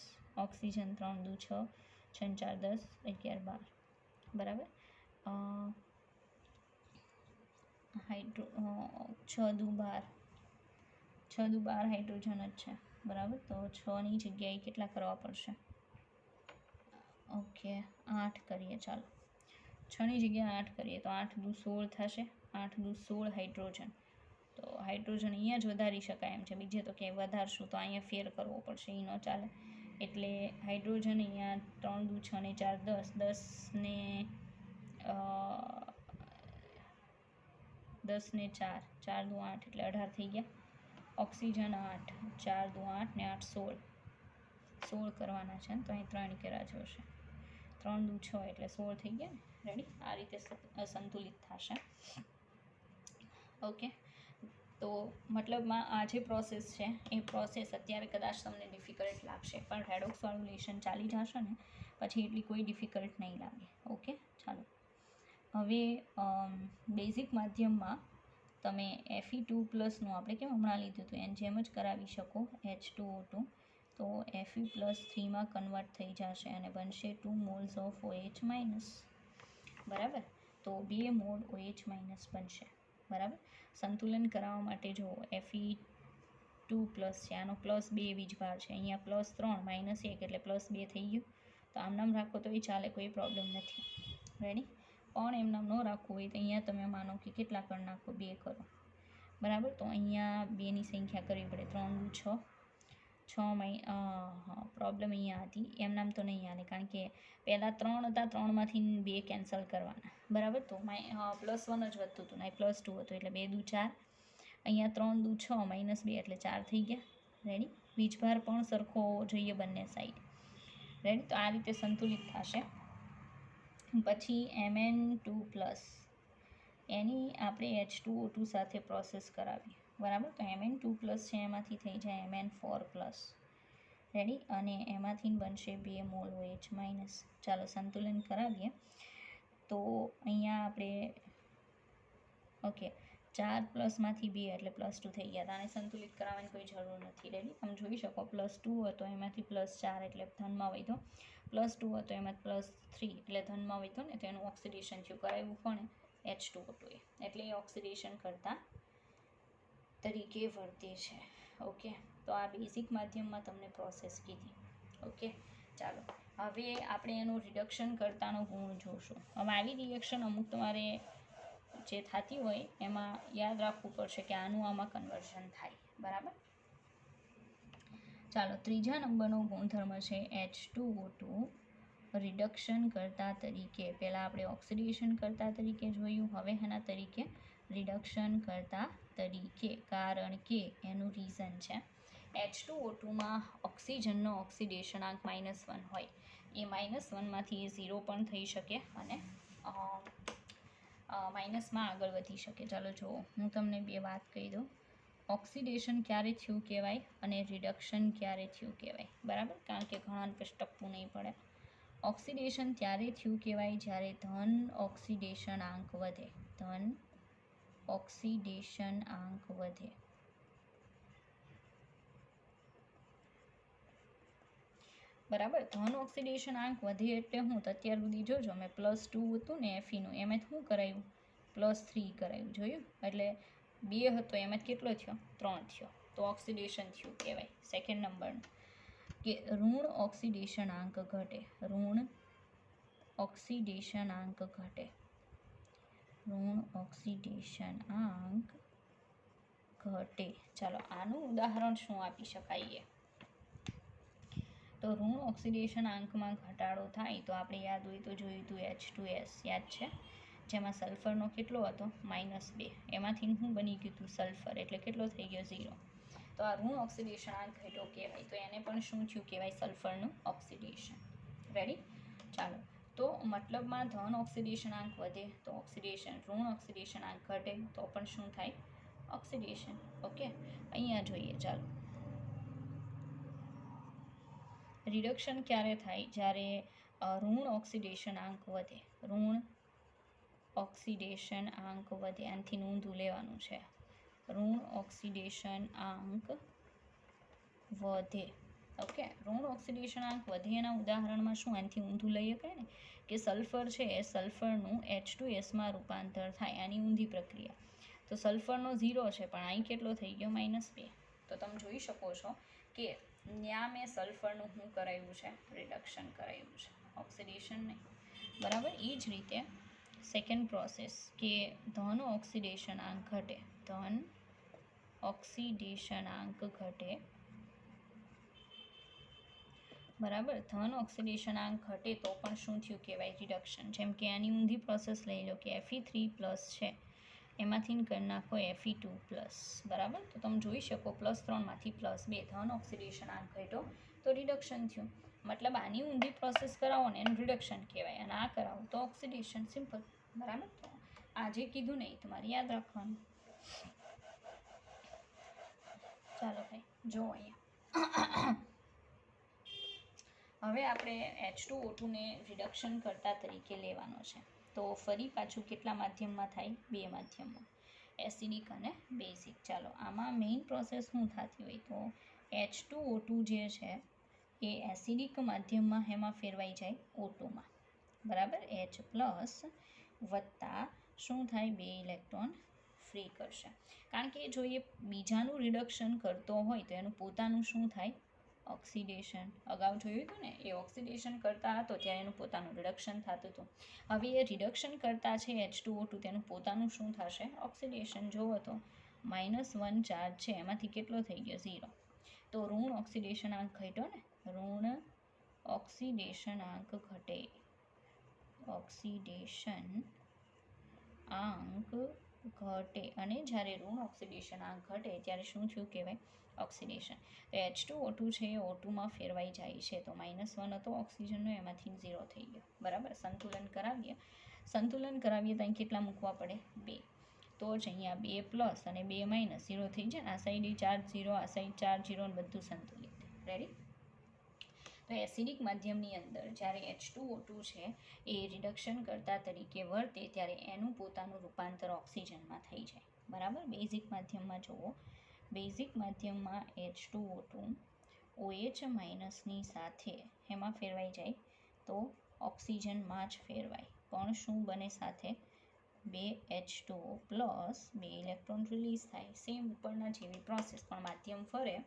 ઓક્સિજન 3 દુ 6, 6 ને 4 10, 11 12. બરાબર, 6 દુ 12, 6 દુ 12 હાઇડ્રોજન જ છે. બરાબર, તો 6ની જગ્યાએ કેટલા કરવા પડશે? ઓકે 8 કરીએ. ચાલો 6ની જગ્યાએ 8 કરીએ તો 8 દુ 16 થશે. 8 દુ 16 હાઇડ્રોજન. તો હાઇડ્રોજન અહીંયા જ વધારી શકાય એમ છે, બીજે તો ક્યાંય વધારશું તો અહીંયા ફેર કરવો પડશે, એ ન ચાલે. એટલે હાઇડ્રોજન અહીંયા 3 દુ 6 ને 4 10, 10 ને 10 ને 4, 4 દુ 8 એટલે 18 થઈ ગયા. ઓક્સિજન 8, 4 દુ 8 ને 8 16, 16 કરવાના છે ને, તો અહીં 3 કર્યા જશે. 3 દુ 6 એટલે 16 થઈ ગયા ને. રેડી? આ રીતે સંતુલિત થશે. ઓકે, તો મતલબમાં આ જે પ્રોસેસ છે એ પ્રોસેસ અત્યારે કદાચ તમને ડિફિકલ્ટ લાગશે, પણ રેડોક્સવાળું લેશન ચાલી જશે ને પછી એટલી કોઈ ડિફિકલ્ટ નહીં લાગે. ઓકે, ચાલો હવે બેઝિક માધ્યમમાં તમે Fe2+ આપણે કેમ હમણાં લીધું હતું એની જેમ જ કરાવી શકો. H2O2 તો Fe+3માં કન્વર્ટ થઈ જશે અને બનશે 2 મોલ્સ ઓફ OH-. બરાબર, તો 2 મોલ OH- બનશે. બરાબર, સંતુલન કરાવવા માટે જો Fe2+ છે, આનો +2 વીજભાર છે, અહીંયા +3 -1 એટલે +2 થઈ ગયું. તો આમ નામ રાખો તો એ ચાલે, કોઈ પ્રોબ્લેમ નથી. રેડી? પણ એમ નામ ન રાખવું હોય તો અહીંયા તમે માનો કે કેટલા કરી નાખો? 2 કરો. બરાબર, તો અહીંયા 2ની સંખ્યા કરવી પડે. 3 દુ 6, 6 પ્રોબ્લેમ અહીંયા હતી, એમ નામ તો નહીં આલે કારણ કે પહેલાં 3 હતા, 3માંથી 2 કેન્સલ કરવાના. બરાબર, તો +1 જ વધતું હતું ને, +2 હતું એટલે 2 દુ 4, અહીંયા 3 દુ 6 -2 એટલે 4 થઈ ગયા. રેડી? વીજભાર પણ સરખો હોવો જોઈએ બંને સાઈડ. રેડી? તો આ રીતે સંતુલિત થશે. પછી Mn2+, એની આપણે H2O2 સાથે પ્રોસેસ કરાવીએ. બરાબર, તો Mn2+ છે એમાંથી થઈ જાય Mn4+. રેડી? અને એમાંથી બનશે 2 મોલ OH-. ચાલો સંતુલન કરાવીએ તો અહીંયા આપણે ઓકે 4+માંથી 2 એટલે +2 થઈ ગયા. આને સંતુલિત કરાવવાની કોઈ જરૂર નથી. રેડી? તમે જોઈ શકો +2 હતો એમાંથી +4 એટલે ધનમાં વધ્યો, +2 હતો એમાં +3 એટલે ધનમાં વધ્યો ને, તો એનું ઓક્સિડેશન થયું. કરાવ્યું કોણે? H2O2 એટલે એ ઓક્સિડેશન કરતા તરીકે વર્તે છે. ઓકે, તો આ બેઝિક માધ્યમમાં તમને પ્રોસેસ કીધી. ઓકે, ચાલો હવે આપણે એનું રિડક્શન કરતાનો ગુણ જોશું. હવે આવી રિએક્શન અમુક તમારે જે થતી હોય એમાં યાદ રાખવું પડશે કે આનું આમાં કન્વર્ઝન થાય. બરાબર, ચાલો ત્રીજા નંબરનો ગુણધર્મ છે H2O2 રિડક્શન કરતા તરીકે. પહેલાં આપણે ઓક્સિડેશન કરતા તરીકે જોયું, હવે એના તરીકે રિડક્શન કરતા તરીકે, કારણ કે એનું રીઝન છે H2O2માં ઓક્સિજનનો ઓક્સિડેશનાંક -1 હોય. એ -1માંથી એ 0 પણ થઈ શકે અને માઇનસમાં આગળ વધી શકે. ચાલો જુઓ, હું તમને 2 વાત કહી દઉં. ઓક્સિડેશન ક્યારે થયું કહેવાય અને રિડક્શન ક્યારે થયું કહેવાય. બરાબર, કારણ કે ઘણાને પછી ટપવું નહીં પડે. ઓક્સિડેશન ત્યારે થયું કહેવાય જ્યારે ધન ઓક્સિડેશનાંક વધે. ધન ઓક્સિડેશનાંક વધે. બરાબર. ધન ઓક્સિડેશન આંક વધે એટલે હું તો અત્યાર સુધી જોજો મેં +2 હતું ને એફીનું એમાં શું કરાયું +3 કરાયું જોયું એટલે 2 હતો એમાં કેટલો થયો 3 થયો તો ઓક્સિડેશન થયું કહેવાય. સેકન્ડ નંબરનું કે ઋણ ઓક્સિડેશન આંક ઘટે. ઋણ ઓક્સિડેશન આંક ઘટે. ઋણ ઓક્સિડેશન આંક ઘટે. ચાલો આનું ઉદાહરણ શું આપી શકાય? તો ઋણ ઓક્સિડેશન આંકમાં ઘટાડો થાય તો આપણે યાદ હોય તો જોયું હતું H2S યાદ છે, જેમાં સલ્ફરનો કેટલો હતો -2, એમાંથી શું બની ગયું હતું સલ્ફર, એટલે કેટલો થઈ ગયો 0. તો આ ઋણ ઓક્સિડેશન આંક ઘટ્યો કહેવાય. તો એને પણ શું થયું કહેવાય સલ્ફરનું ઓક્સિડેશન. રેડી? ચાલો તો મતલબમાં ધન ઓક્સિડેશન આંક વધે તો ઓક્સિડેશન, ઋણ ઓક્સિડેશન આંક ઘટે તો પણ શું થાય ઓક્સિડેશન. ઓકે, અહીંયા જોઈએ. ચાલો રિડક્શન ક્યારે થાય? જ્યારે ઋણ ઓક્સિડેશન આંક વધે. ઋણ ઓક્સિડેશન આંક વધે. આનાથી નોંધું લેવાનું છે. ઋણ ઓક્સિડેશન આંક વધે. ઓકે, ઋણ ઓક્સિડેશન આંક વધે એના ઉદાહરણમાં શું આનાથી ઊંધું લઈ શકાય ને કે સલ્ફર છે એ સલ્ફરનું H2Sમાં રૂપાંતર થાય. આની ઊંધી પ્રક્રિયા. તો સલ્ફરનો 0 છે પણ અહીં કેટલો થઈ ગયો -2. તો તમે જોઈ શકો છો કે ત્યાં મેં સલ્ફરનું શું કરાયું છે રિડક્શન કરાયું છે, ઓક્સિડેશન નહીં. બરાબર. એ જ રીતે સેકન્ડ પ્રોસેસ કે ધન ઓક્સિડેશન આંક ઘટે. ધન ઓક્સિડેશન આંક ઘટે. બરાબર. ધન ઓક્સિડેશન આંક ઘટે તો પણ શું થયું કહેવાય રિડક્શન. જેમ કે આની ઊંધી પ્રોસેસ લઈ લો કે Fe3+ છે એમાંથી કરી નાખો Fe2+. બરાબર. તો તમે જોઈ શકો +3 માંથી +2 ધન ઓક્સિડેશન આંક ઘટ્યો તો રિડક્શન થયું. મતલબ આની ઊંધી પ્રોસેસ કરાવો ને એનું રિડક્શન કહેવાય અને આ કરાવો તો ઓક્સિડેશન. સિમ્પલ. બરાબર. તો આ જે કીધું ને એ તમારે યાદ રાખવાનું. ચાલો ભાઈ જો અહીંયા હવે આપણે H2O2 ને રિડક્શન કરતા તરીકે લેવાનો છે. તો ફરી પાછું કેટલા માધ્યમમાં થાય? 2 માધ્યમમાં, એસિડિક અને બેઝિક. ચાલો આમાં મેઇન પ્રોસેસ શું થતી હોય તો H2O2 જે છે એ એસિડિક માધ્યમમાં એમાં ફેરવાઈ જાય O2માં. બરાબર. H+ વત્તા શું થાય 2 ઇલેક્ટ્રોન ફ્રી કરશે. કારણ કે જો એ બીજાનું રિડક્શન કરતો હોય તો એનું પોતાનું શું થાય ઓક્સિડેશન. અગાઉ જોયું હતું ને એ ઓક્સિડેશન કરતા હતો ત્યારે એનું પોતાનું રિડક્શન થતું હતું. હવે એ રિડક્શન કરતા છે H2O2 તેનું પોતાનું શું થશે ઓક્સિડેશન. જોવો તો -1 ચાર્જ છે એમાંથી કેટલો થઈ ગયો 0. તો ઋણ ઓક્સિડેશન આંક ઘટ્યો ને. ઋણ ઓક્સિડેશન આંક ઘટે. ઓક્સિડેશન આંક ઘટે. અને જ્યારે ઋણ ઓક્સિડેશન આંક ઘટે ત્યારે શું થયું કહેવાય ઓક્સિડેશન. તો H2O2 છે એ O2માં ફેરવાઈ જાય છે. તો -1 હતો ઓક્સિજનનો એમાંથી 0 થઈ ગયો. બરાબર. સંતુલન કરાવીએ. સંતુલન કરાવીએ તો અહીં કેટલા મૂકવા પડે 2. તો જ અહીંયા 2+ અને 2- 0 થઈ જાય ને. આ સાઈડ ચાર્જ 0, આ સાઈડ ચાર્જ 0 ને બધું સંતુલિત. રેડી? તો એસિડિક માધ્યમની અંદર જ્યારે H2O2 છે એ રિડક્શન કરતા તરીકે વર્તે ત્યારે એનું પોતાનું રૂપાંતર ઓક્સિજનમાં થઈ જાય. બરાબર. બેઝિક માધ્યમમાં જુઓ. બેઝિક માધ્યમમાં H2O2 OH- ની સાથે એમાં ફેરવાઈ જાય તો ઓક્સિજનમાં જ ફેરવાય. પણ શું બને સાથે 2H2O+, 2 ઇલેક્ટ્રોન રિલીઝ થાય. સેમ ઉપરના જેવી પ્રોસેસ પણ માધ્યમ ફરે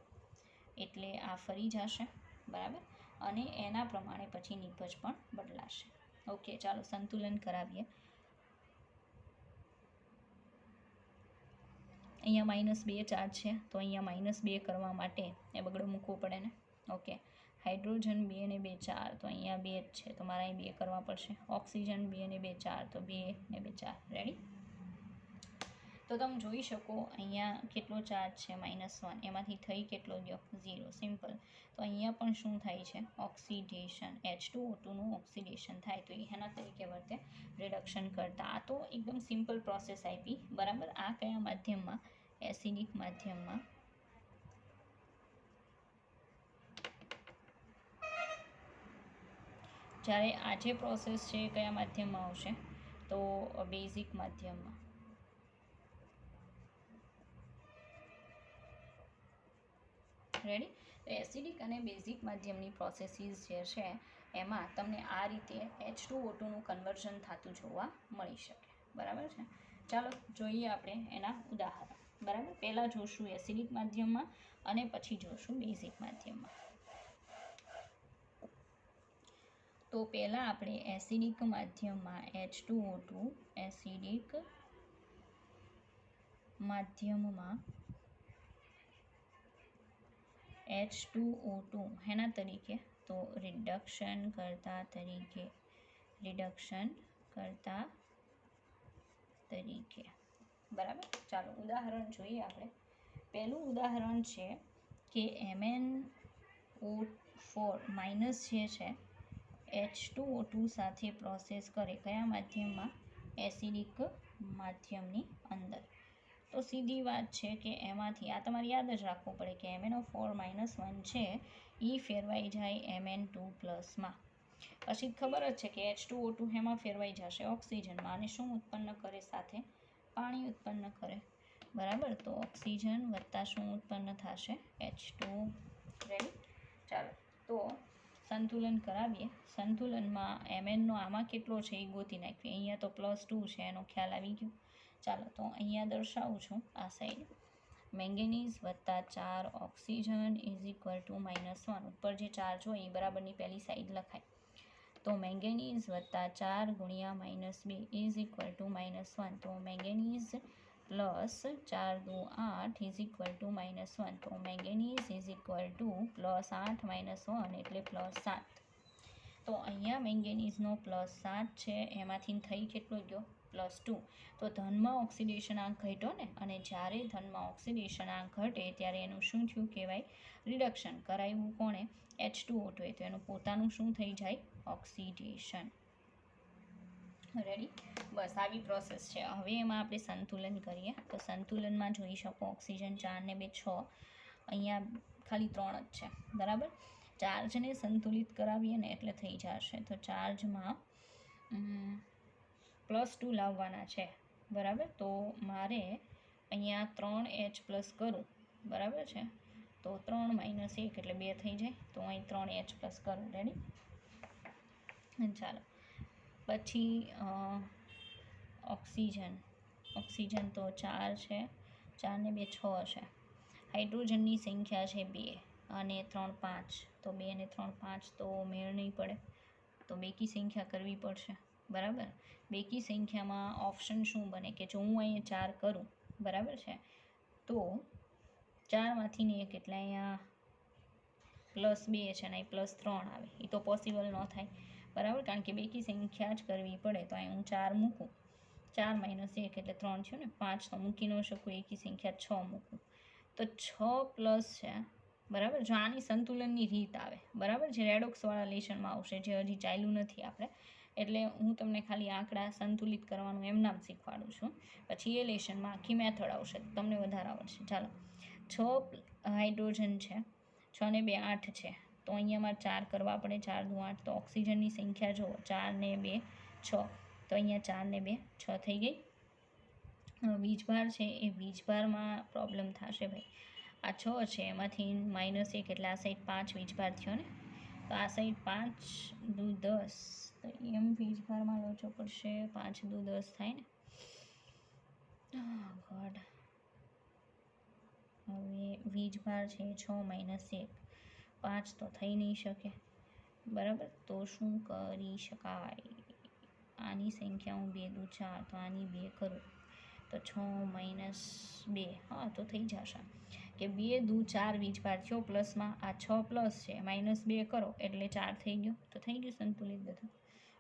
એટલે આ ફરી જશે. બરાબર. અને એના પ્રમાણે પછી નિપજ પણ બદલાશે. ઓકે, ચાલો સંતુલન કરાવીએ. અહીંયા -2 ચાર્જ છે તો અહીંયા -2 કરવા માટે એ બગડો મૂકવો પડે ને. ઓકે, હાઇડ્રોજન 2 ને 2 4 તો અહીંયા 2 જ છે તો મારે અહીં 2 કરવા પડશે. ઓક્સિજન 2 ને 2 4 તો 2 ને 2 4. રેડી? તો તમે જોઈ શકો અહીંયા કેટલો ચાર્જ છે -1, એમાંથી થઈ કેટલો ગયો 0. સિમ્પલ. તો અહીંયા પણ શું થાય છે ઓક્સિડેશન. H2O2નું ઓક્સિડેશન થાય તો એના તરીકે વર્તે રિડક્શન કરતા. આ તો એકદમ સિમ્પલ પ્રોસેસ આપી. બરાબર. આ કયા માધ્યમમાં? એસિડિક માધ્યમમાં. જ્યારે આ જે પ્રોસેસ છે એ કયા માધ્યમમાં આવશે તો બેઝિક માધ્યમમાં. રેડી? તો એસિડિક અને બેઝિક માધ્યમની પ્રોસેસીસ જે છે એમાં તમને આ રીતે H2O2નું કન્વર્ઝન થતું જોવા મળી શકે. બરાબર છે? ચાલો જોઈએ આપણે એના ઉદાહરણ. બરાબર, પહેલાં જોશું એસિડિક માધ્યમમાં અને પછી જોશું બેઝિક માધ્યમમાં. તો પહેલાં આપણે એસિડિક માધ્યમમાં H2O2 એસિડિક માધ્યમમાં H2O2 હેના તરીકે, તો રિડક્શન કરતા તરીકે, બરાબર. ચાલો ઉદાહરણ જોઈએ આપણે. પહેલું ઉદાહરણ છે કે MnO4 માઇનસ જે છે H2O2 સાથે પ્રોસેસ કરે, કયા માધ્યમમાં? એસિડિક માધ્યમની અંદર. તો સીધી વાત છે કે એમાંથી આ તમારે યાદ જ રાખવું પડે કે MnO4 -1 છે એ ફેરવાઈ જાય Mn2 પ્લસમાં. પછી ખબર જ છે કે H2O2 એમાં ફેરવાઈ જશે ઓક્સિજનમાં અને શું ઉત્પન્ન કરે? સાથે પાણી ઉત્પન્ન કરે. બરાબર, તો ઓક્સિજન વત્તા શું ઉત્પન્ન થશે? H2. રેડી? ચાલો તો સંતુલન કરાવીએ. સંતુલનમાં Mnનો આમાં કેટલો છે એ ગોતી નાખીએ. અહીંયા તો +2 છે, એનો ખ્યાલ આવી ગયો. ચાલો તો અહીંયા દર્શાવું છું આ સાઈડ. મેંગેનીઝ વત્તા 4 ઓક્સિજન ઇઝ ઇક્વલ ટુ -1. ઉપર જે ચાર્જ હોય એ બરાબરની પહેલી સાઈડ લખાય. તો મેંગેનીઝ વત્તા 4 ગુણ્યા -2 ઇઝ ઇક્વલ ટુ -1. તો manganese plus 4 × 2 = 8 is equal to -1. તો મેંગેનીઝ ઇઝ ઇક્વલ ટુ +8 - 1 એટલે +7. તો અહીંયા મેંગેનીઝનો +7 છે, એમાંથી થઈ કેટલો ગયો? +2. તો ધનમાં ઓક્સિડેશન આંક ઘટ્યો ને, અને જ્યારે ધનમાં ઓક્સિડેશન આંક ઘટે ત્યારે એનું શું થયું કહેવાય? રિડક્શન. કરાવ્યું કોણે? H2O2 તો એનું પોતાનું શું થઈ જાય? ઓક્સિડેશન. રેડી? બસ આવી પ્રોસેસ છે. હવે એમાં આપણે સંતુલન કરીએ. તો સંતુલનમાં જોઈ શકો ઓક્સિજન 4 ને 2 6, અહીંયા ખાલી 3 જ છે. બરાબર, ચાર્જને સંતુલિત કરાવીએ ને એટલે થઈ જશે. તો ચાર્જમાં +2 લાવવાના છે. બરાબર, તો મારે અહીંયા 3H+ કરું. બરાબર છે, તો 3 - 1 એટલે 2 થઈ જાય. તો અહીં 3H+ કરું. રેડી? ચાલો પછી ઓક્સિજન તો 4 છે, 4 ને 2 6 છે. હાઇડ્રોજનની સંખ્યા છે 2 અને 3 5. તો 2 ને 3 5 તો મેળ નહીં પડે, તો બેકી સંખ્યા કરવી પડશે. બરાબર, બેકી સંખ્યામાં ઓપ્શન શું બને કે જો હું અહીંયા 4 કરું, બરાબર છે, તો 4માંથી ને 1 એટલે અહીંયા +2 છે ને અહીં +3 આવે. એ તો પોસિબલ ન થાય. બરાબર, કારણ કે બેકી સંખ્યા જ કરવી પડે. તો અહીં હું 4 મૂકું, 4 - 1 એટલે 3 થયો ને. 5 તો મૂકી ન શકું, એકી સંખ્યા 6 મૂકું, તો 6 + છે. બરાબર, જો આની સંતુલનની રીત આવે, બરાબર, જે રેડોક્સવાળા લેશનમાં આવશે, જે હજી ચાલ્યું નથી આપણે, એટલે હું તમને ખાલી આંકડા સંતુલિત કરવાનું એમ નામ શીખવાડું છું. પછી એ લેશનમાં આખી મેથડ આવશે, તમને વધારે આવડશે. ચાલો, 6 હાઇડ્રોજન છે, 6 ને 2 8 છે. તો અહીંયા મારે 4 કરવા પડે, 4 × 2 = 8. તો ઓક્સિજનની સંખ્યા જુઓ, 4 ને 2 6. તો અહીંયા 4 ને 2 6 થઈ ગઈ. વીજભાર છે, એ વીજભારમાં પ્રોબ્લેમ થશે ભાઈ. આ 6 છે, એમાંથી -1 એટલે આ સાઈડ 5 વીજભાર થયો ને. તો આ સાઈડ 5 × 2 = 10. તો એમ વીજભારમાં લોચો પડશે. 5 × 2 = 10 થાય ને. ગોડ, હવે વીજભાર છે 6 - 1, 5 તો થઈ નહીં શકે. બરાબર, તો શું કરી શકાય? આની સંખ્યા હું 2 × 2 = 4, તો આની 2 કરું તો 6 - 2, હા તો થઈ જશે કે 2 × 2 = 4 વીજભાર થયો. પ્લસમાં આ 6 + છે, -2 કરો એટલે 4 થઈ ગયો. તો થઈ ગયું સંતુલિત બધું.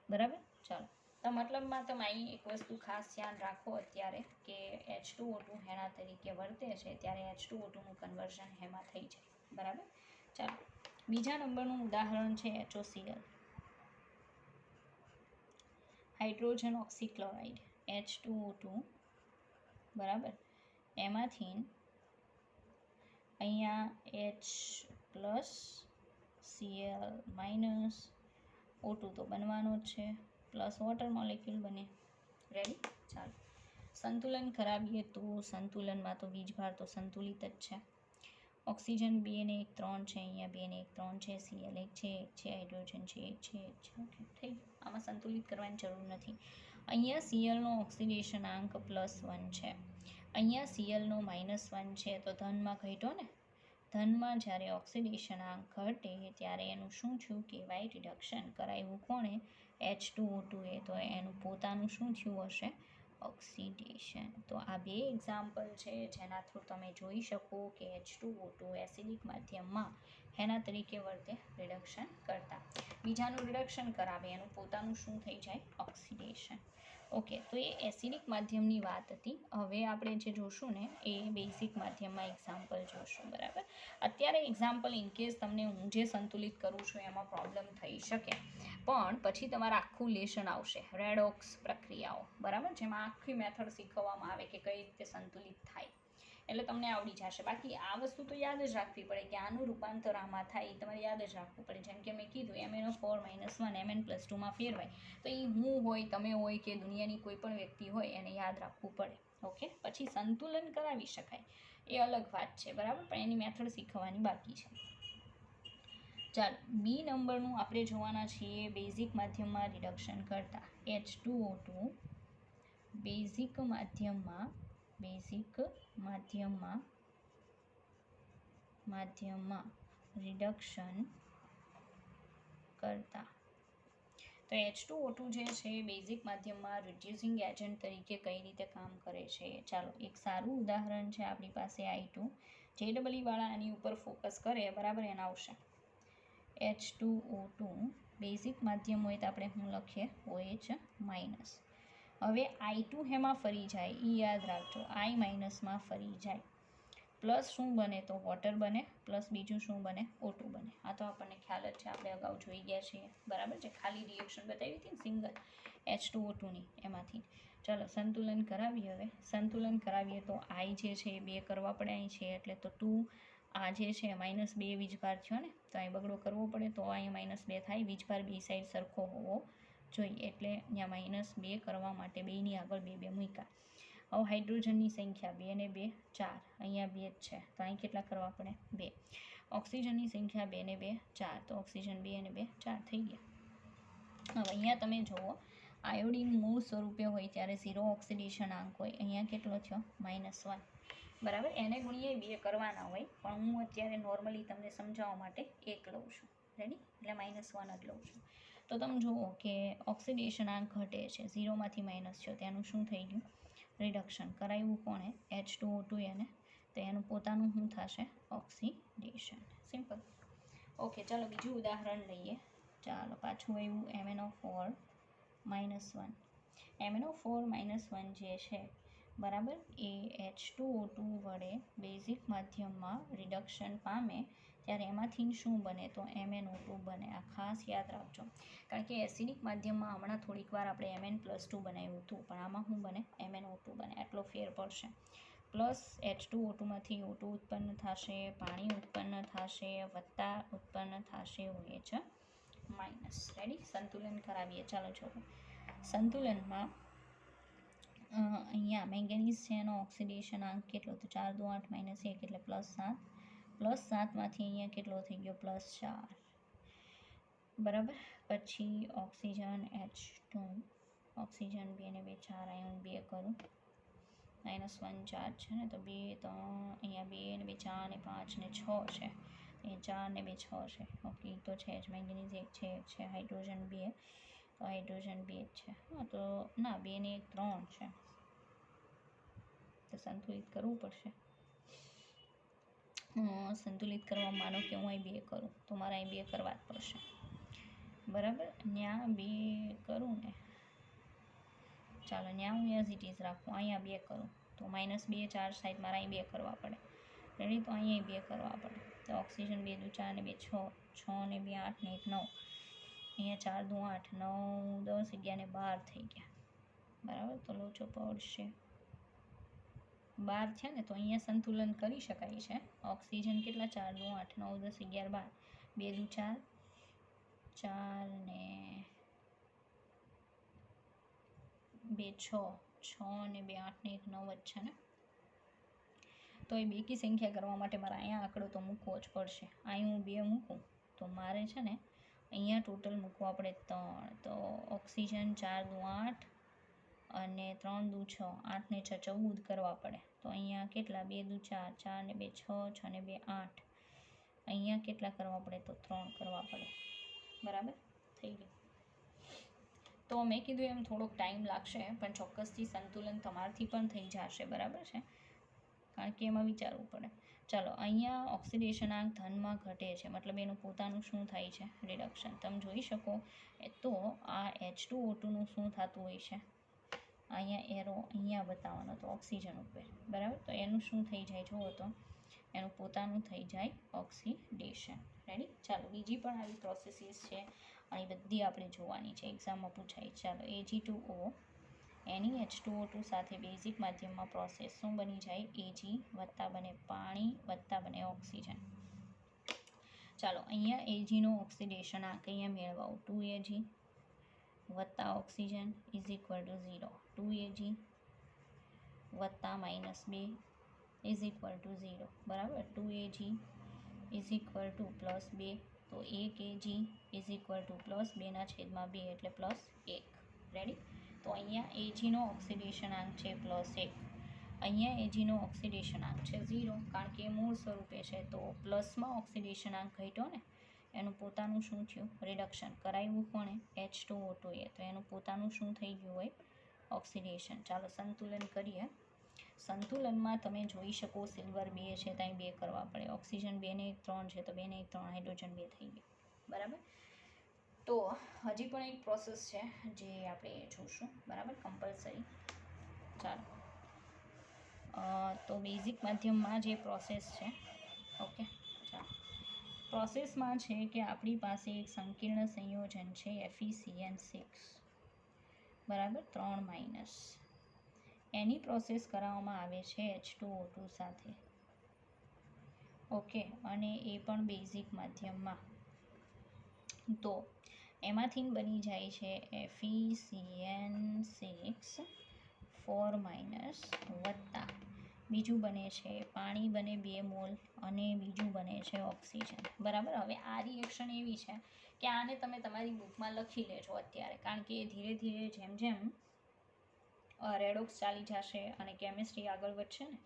બરાબર, ચાલો. તો મતલબમાં તમે અહીં એક વસ્તુ ખાસ ધ્યાન રાખો અત્યારે કે H2O2 હેના તરીકે વર્તે છે ત્યારે H2O2નું કન્વર્ઝન હેમાં થઈ જાય. બરાબર, ચાલો બીજા નંબરનું ઉદાહરણ છે HOCl, હાઇડ્રોજન ઓક્સીક્લોરાઇડ, H2O2. બરાબર, એમાંથી અહીંયા H+Cl- O2 તો બનવાનો જ છે, પ્લસ વોટર મોલેક્યુલ બને. રેડી? ચાલો સંતુલન કરાવીએ. તો સંતુલનમાં તો વીજભાર તો સંતુલિત જ છે. ઓક્સિજન 2 ને 1 3 છે, અહીંયા 2 ને 1 3 છે, Cl 1 છે, 1 છે, હાઇડ્રોજન છે, 1 છે, 1 છે. ઓકે, થઈ ગયું. આમાં સંતુલિત કરવાની જરૂર નથી. અહીંયા Clનો ઓક્સિડેશનાંક +1 છે, અહીંયા Clનો -1 છે, તો ધનમાં ઘટ્યો ને. ધનમાં જ્યારે ઓક્સિડેશનાંક ઘટે ત્યારે એનું શું થયું કહેવાય? રિડક્શન. કરાવ્યું કોણે? H2O2 એ. તો એનું પોતાનું શું થયું હશે? ઓક્સિડેશન. તો આ બે એક્ઝામ્પલ છે જેના થ્રુ તમે જોઈ શકો કે H2O2 એસિડિક માધ્યમમાં એના તરીકે વર્તે રિડક્શન કરતા. બીજાનું રિડક્શન કરાવે એનું પોતાનું શું થઈ જાય? ઓક્સિડેશન. ઓકે, તો એ એસિડિક માધ્યમની વાત હતી. હવે આપણે જે જોશું ને એ બેઝિક માધ્યમમાં એક્ઝામ્પલ જોશું. બરાબર. અત્યારે એક્ઝામ્પલ ઇનકેસ તમને હું જે સંતુલિત કરું છું એમાં પ્રોબ્લેમ થઈ શકે, પણ પછી તમારે આખું લેશન આવશે રેડોક્સ પ્રક્રિયાઓ. બરાબર, જેમાં આખી મેથડ શીખવવામાં આવે કે કઈ રીતે સંતુલિત થાય, એટલે તમને આવડી જશે. બાકી આ વસ્તુ તો યાદ જ રાખવી પડે કે આનું રૂપાંતર આમાં થાય, એ તમારે યાદ જ રાખવું પડે. જેમ કે મેં કીધું MnO4 -1 Mn+2 ફેરવાય, તો એ હું હોય, તમે હોય કે દુનિયાની કોઈ પણ વ્યક્તિ હોય એને યાદ રાખવું પડે. ઓકે, પછી સંતુલન કરાવી શકાય એ અલગ વાત છે. બરાબર, પણ એની મેથડ શીખવાની બાકી છે. ચાલો, બી નંબરનું આપણે જોવાના છીએ બેઝિક માધ્યમમાં રિડક્શન કરતા. H2O2 બેઝિક માધ્યમમાં રિડક્શન કરતા. તો H2O2 જે છે બેઝિક માધ્યમમાં રિડ્યુસિંગ એજન્ટ તરીકે કઈ રીતે કામ કરે છે? ચાલો, એક સારું ઉદાહરણ છે આપણી પાસે I2. JEE વાળા આની ઉપર ફોકસ કરે, બરાબર, એના આવશે. H2O2 બેઝિક માધ્યમ હોય તો આપણે શું લખીએ? OH-. હવે I2 હેમાં ફરી જાય એ યાદ રાખજો, I- માં ફરી જાય. પ્લસ શું બને? તો વોટર બને, પ્લસ બીજું શું બને? O2 બને. આ તો આપણને ખ્યાલ જ છે, આપણે અગાઉ જોઈ ગયા છીએ. બરાબર છે, ખાલી રિએક્શન બતાવી હતી ને સિંગલ H2O2ની, એમાંથી. ચાલો, સંતુલન કરાવીએ. હવે સંતુલન કરાવીએ તો I જે છે એ 2 કરવા પડે અહીં છે, એટલે તો 2. આ જે છે -2 વીજભાર થયો ને, તો અહીં બગડો કરવો પડે, તો અહીંયા -2 થાય. વીજભાર બે સાઈડ સરખો હોવો જોઈએ, એટલે અહીંયા -2 કરવા માટે બેની આગળ 2 2 મૂક્યા. હવે હાઇડ્રોજનની સંખ્યા 2 ને 2 4, અહીંયા 2 જ છે, તો અહીં કેટલા કરવા પડે? 2. ઓક્સિજનની સંખ્યા 2 ને 2 4, તો ઓક્સિજન 2 અને 2 4 થઈ ગયા. હવે અહીંયા તમે જુઓ, આયોડિન મૂળ સ્વરૂપે હોય ત્યારે 0 ઓક્સિડેશનાંક હોય, અહીંયા કેટલો થયો? -1. બરાબર, એને ગુણ્યા 2 કરવાના હોય, પણ હું અત્યારે નોર્મલી તમને સમજાવવા માટે 1 લઉં છું. રેડી? એટલે -1 જ લઉં છું. તો તમે જુઓ કે ઓક્સિડેશનાંક ઘટે છે, 0માંથી માઇનસ છે, તેનું શું થઈ ગયું? રિડક્શન. કરાવ્યું કોણે? H2O2 એને, તો એનું પોતાનું શું થશે? ઓક્સિડેશન. સિમ્પલ. ઓકે, ચાલો બીજું ઉદાહરણ લઈએ. ચાલો, પાછું આવ્યું MnO4 -1. MnO4 -1 જે છે, બરાબર, એ H2O2 વડે બેઝિક માધ્યમમાં રિડક્શન પામે ત્યારે એમાંથી શું બને? તો MnO2 બને. આ ખાસ યાદ રાખજો, કારણ કે એસિડિક માધ્યમમાં હમણાં થોડીક વાર આપણે Mn+2 બનાવ્યું હતું, પણ આમાં શું બને? MnO2 બને. આટલો ફેર પડશે. પ્લસ H2O2માંથી O2 ઉત્પન્ન થશે, પાણી ઉત્પન્ન થશે, વત્તા ઉત્પન્ન થશે OH-. રેડી? સંતુલન કરાવીએ. ચાલો જુઓ, સંતુલનમાં અહીંયા મેંગેનીઝ છે, એનો ઓક્સિડેશનાંક કેટલો? તો 4 2 8 -1 એટલે +7. +7માંથી અહીંયા કેટલો થઈ ગયો? +4. બરાબર. પછી ઓક્સિજન H2, ઓક્સિજન 2 ને 2 4, અહીં હું 2 કરું, -1 ચાર્જ છે ને, તો 2 3, અહીંયા 2 ને 2 4 ને 5 ને 6 છે, અહીંયા 4 ને 2 6 છે. ઓકે, તો છે જ. મેંગેનીઝ 1 છે, હાઇડ્રોજન 2, તો હાઇડ્રોજન 2 જ છે. હા, તો ના, 2 ને 1 3 છે, તો સંતુલિત કરવું પડશે. સંતુલિત કરવા માનો કે હું અહીં 2 કરું, તો મારે અહીં 2 કરવા જ પડશે. બરાબર, ત્યાં 2 કરું ને, ચાલો ત્યાં હું એઝ ઇટ ઇઝ રાખું, અહીંયા 2 કરું, તો -2 ચાર્જ સાઈડ મારે અહીં 2 કરવા પડે. રેડી? તો અહીંયા 2 કરવા પડે. તો ઓક્સિજન 2 2 4 ને 2 6, 6 ને 2 8 ને 1 9, અહીંયા 4 2 8, 9 10 11 ને 12 થઈ ગયા. બરાબર, તો લોચો પડશે. 12 છે ને, તો અહીંયા સંતુલન કરી શકાય છે. ઓક્સિજન કેટલા? 4 2 8 9 10 11 12, 2 2 4, 4 ને 2 6, 6 ને 2 8 ને 1 9 જ છે ને. તો એ બેકી સંખ્યા કરવા માટે મારે અહીંયા આંકડો તો મૂકવો જ પડશે. અહીં હું 2 મૂકું તો મારે છે ને અહીંયા ટોટલ મૂકવા પડે 3. તો ઓક્સિજન 4 દુ 8 અને 3 દુ 6, 8 ને 6 14 કરવા પડે. તો અહીંયા કેટલા 2 દુ 4, 4 ને 2 6, 6 ને 2 8. અહીંયા કેટલા કરવા પડે તો 3 કરવા પડે. બરાબર થઈ ગયું. તો મેં કીધું એમ થોડોક ટાઈમ લાગશે પણ ચોક્કસથી સંતુલન તમારથી પણ થઈ જશે. બરાબર છે, કારણ કે એમાં વિચારવું પડે. ચાલો અહીંયા ઓક્સિડેશનાંક ધનમાં ઘટે છે, મતલબ એનું પોતાનું શું થાય છે રિડક્શન. તમે જોઈ શકો તો આ H2O2નું શું થતું હોય છે, અહીંયા એરો અહીંયા બતાવવાનો તો ઓક્સિજન ઉપર. બરાબર, તો એનું શું થઈ જાય જુઓ તો એનું પોતાનું થઈ જાય ઓક્સિડેશન. રેડી. ચાલો બીજી પણ આવી પ્રોસેસીસ છે અને બધી આપણે જોવાની છે, એક્ઝામમાં પૂછાય. ચાલો Ag2O એની H2O2 સાથે બેઝિક માધ્યમમાં પ્રોસેસ શું બની જાય, Ag વત્તા બને પાણી વત્તા બને ઓક્સિજન. ચાલો અહીંયા Agનો ઓક્સિડેશન આંક અહીંયા મેળવાવું 2Ag વત્તા oxygen is equal to 0. 2Ag વત્તા -2 ઇઝ ઇક્વલ ટુ 0. બરાબર, 2Ag ઇઝ ઇક્વલ ટુ +2. તો 1 Ag ઇઝ ઇક્વલ ટુ +2/2 એટલે +1. રેડી. તો અહીંયા Agનો ઓક્સિડેશન આંક છે +1, અહીંયા Agનો ઓક્સિડેશન આંક છે 0, કારણ કે મૂળ સ્વરૂપે છે. તો પ્લસમાં ઓક્સિડેશન આંક ઘટ્યો ને, એનું પોતાનું શું થયું રિડક્શન કરાવ્યું કોણે H2O2એ, તો એનું પોતાનું શું થઈ ગયું હોય ઓક્સિડેશન. ચાલો સંતુલન કરીએ. સંતુલનમાં તમે જોઈ શકો સિલ્વર 2 છે ત્યાં 2 કરવા પડે, ઓક્સિજન 2 ને 1 3 છે તો 2 ને 1 3, હાઇડ્રોજન 2 થઈ ગયું. બરાબર. તો હજી પણ એક પ્રોસેસ છે જે આપણે જોઈશું. બરાબર, કમ્પલસરી. ચાલો તો બેઝિક માધ્યમમાં જે પ્રોસેસ છે, ઓકે. ચાલો પ્રોસેસમાં છે કે આપણી પાસે એક સંકીર્ણ સંયોજન છે FeCN6. બરાબર, 3- એની પ્રોસેસ કરાવવામાં આવે છે H2O2 સાથે. ઓકે, અને એ પણ બેઝિક માધ્યમમાં. તો એમાંથી બની જાય છે FeCN6 4- વત્તા બીજું બને છે પાણી બને 2 મોલ અને બીજું બને છે ઓક્સિજન. બરાબર. હવે આ રિએક્શન એવી છે કે આને તમે તમારી બુકમાં લખી લેજો અત્યારે, કારણ કે ધીરે ધીરે જેમ જેમ રેડોક્સ ચાલી જશે અને કેમિસ્ટ્રી આગળ વધશે ને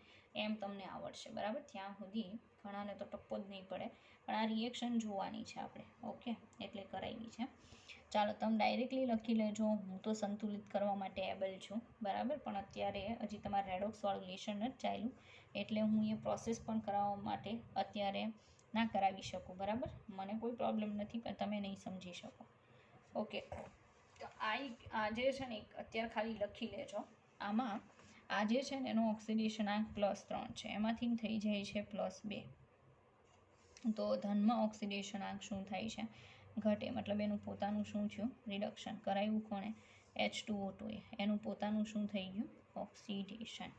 એમ તમને આવડશે. બરાબર, ત્યાં સુધી ઘણાને તો ટપ્પો જ નહીં પડે, પણ આ રિએક્શન જોવાની છે આપણે. ઓકે, એટલે કરાવી છે. ચાલો તમે ડાયરેક્ટલી લખી લેજો, હું તો સંતુલિત કરવા માટે એબલ છું. બરાબર, પણ અત્યારે હજી તમારે રેડોક્સવાળું લેશન નથી ચાલ્યું, એટલે હું એ પ્રોસેસ પણ કરાવવા માટે અત્યારે ના કરાવી શકું. બરાબર, મને કોઈ પ્રોબ્લેમ નથી, પણ તમે નહીં સમજી શકો. ઓકે, તો આ જે છે ને અત્યારે ખાલી લખી લેજો. આમાં આ જે છે ને એનો ઓક્સિડેશન આંક +3 છે, એમાંથી થઈ જાય છે +2. તો ધનમાં ઓક્સિડેશન આંક શું થાય છે ઘટે, મતલબ એનું પોતાનું શું થયું રિડક્શન કરાવ્યું કોણે H2O2એ, એનું પોતાનું શું થઈ ગયું ઓક્સિડેશન.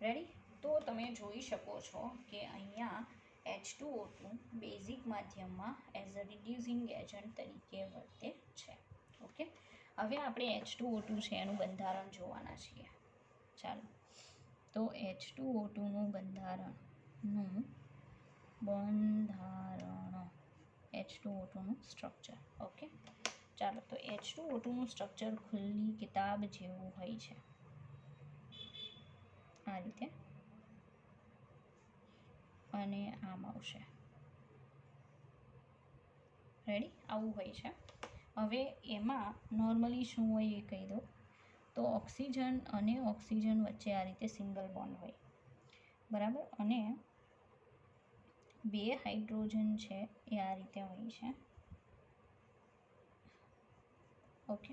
રેડી. તો તમે જોઈ શકો છો કે અહીંયા H2O2 બેઝિક માધ્યમમાં એઝ અ રિડ્યુસિંગ એજન્ટ તરીકે વર્તે છે. ઓકે, હવે આપણે H2O2 છે એનું બંધારણ જોવાના છીએ. ચાલો તો H2O2નું બંધારણ H2O2નું સ્ટ્રક્ચર. ઓકે, ચાલો તો H2O2નું સ્ટ્રક્ચર ખુલ્લી કિતાબ જેવું હોય છે, આ રીતે, અને આમ આવશે. રેડી, આવું હોય છે. હવે એમાં નોર્મલી શું હોય એ કહી દો. તો ઓક્સિજન અને ઓક્સિજન વચ્ચે આ રીતે સિંગલ બોન્ડ હોય. બરાબર, અને 2 હાઇડ્રોજન છે એ આ રીતે હોય છે. ઓકે,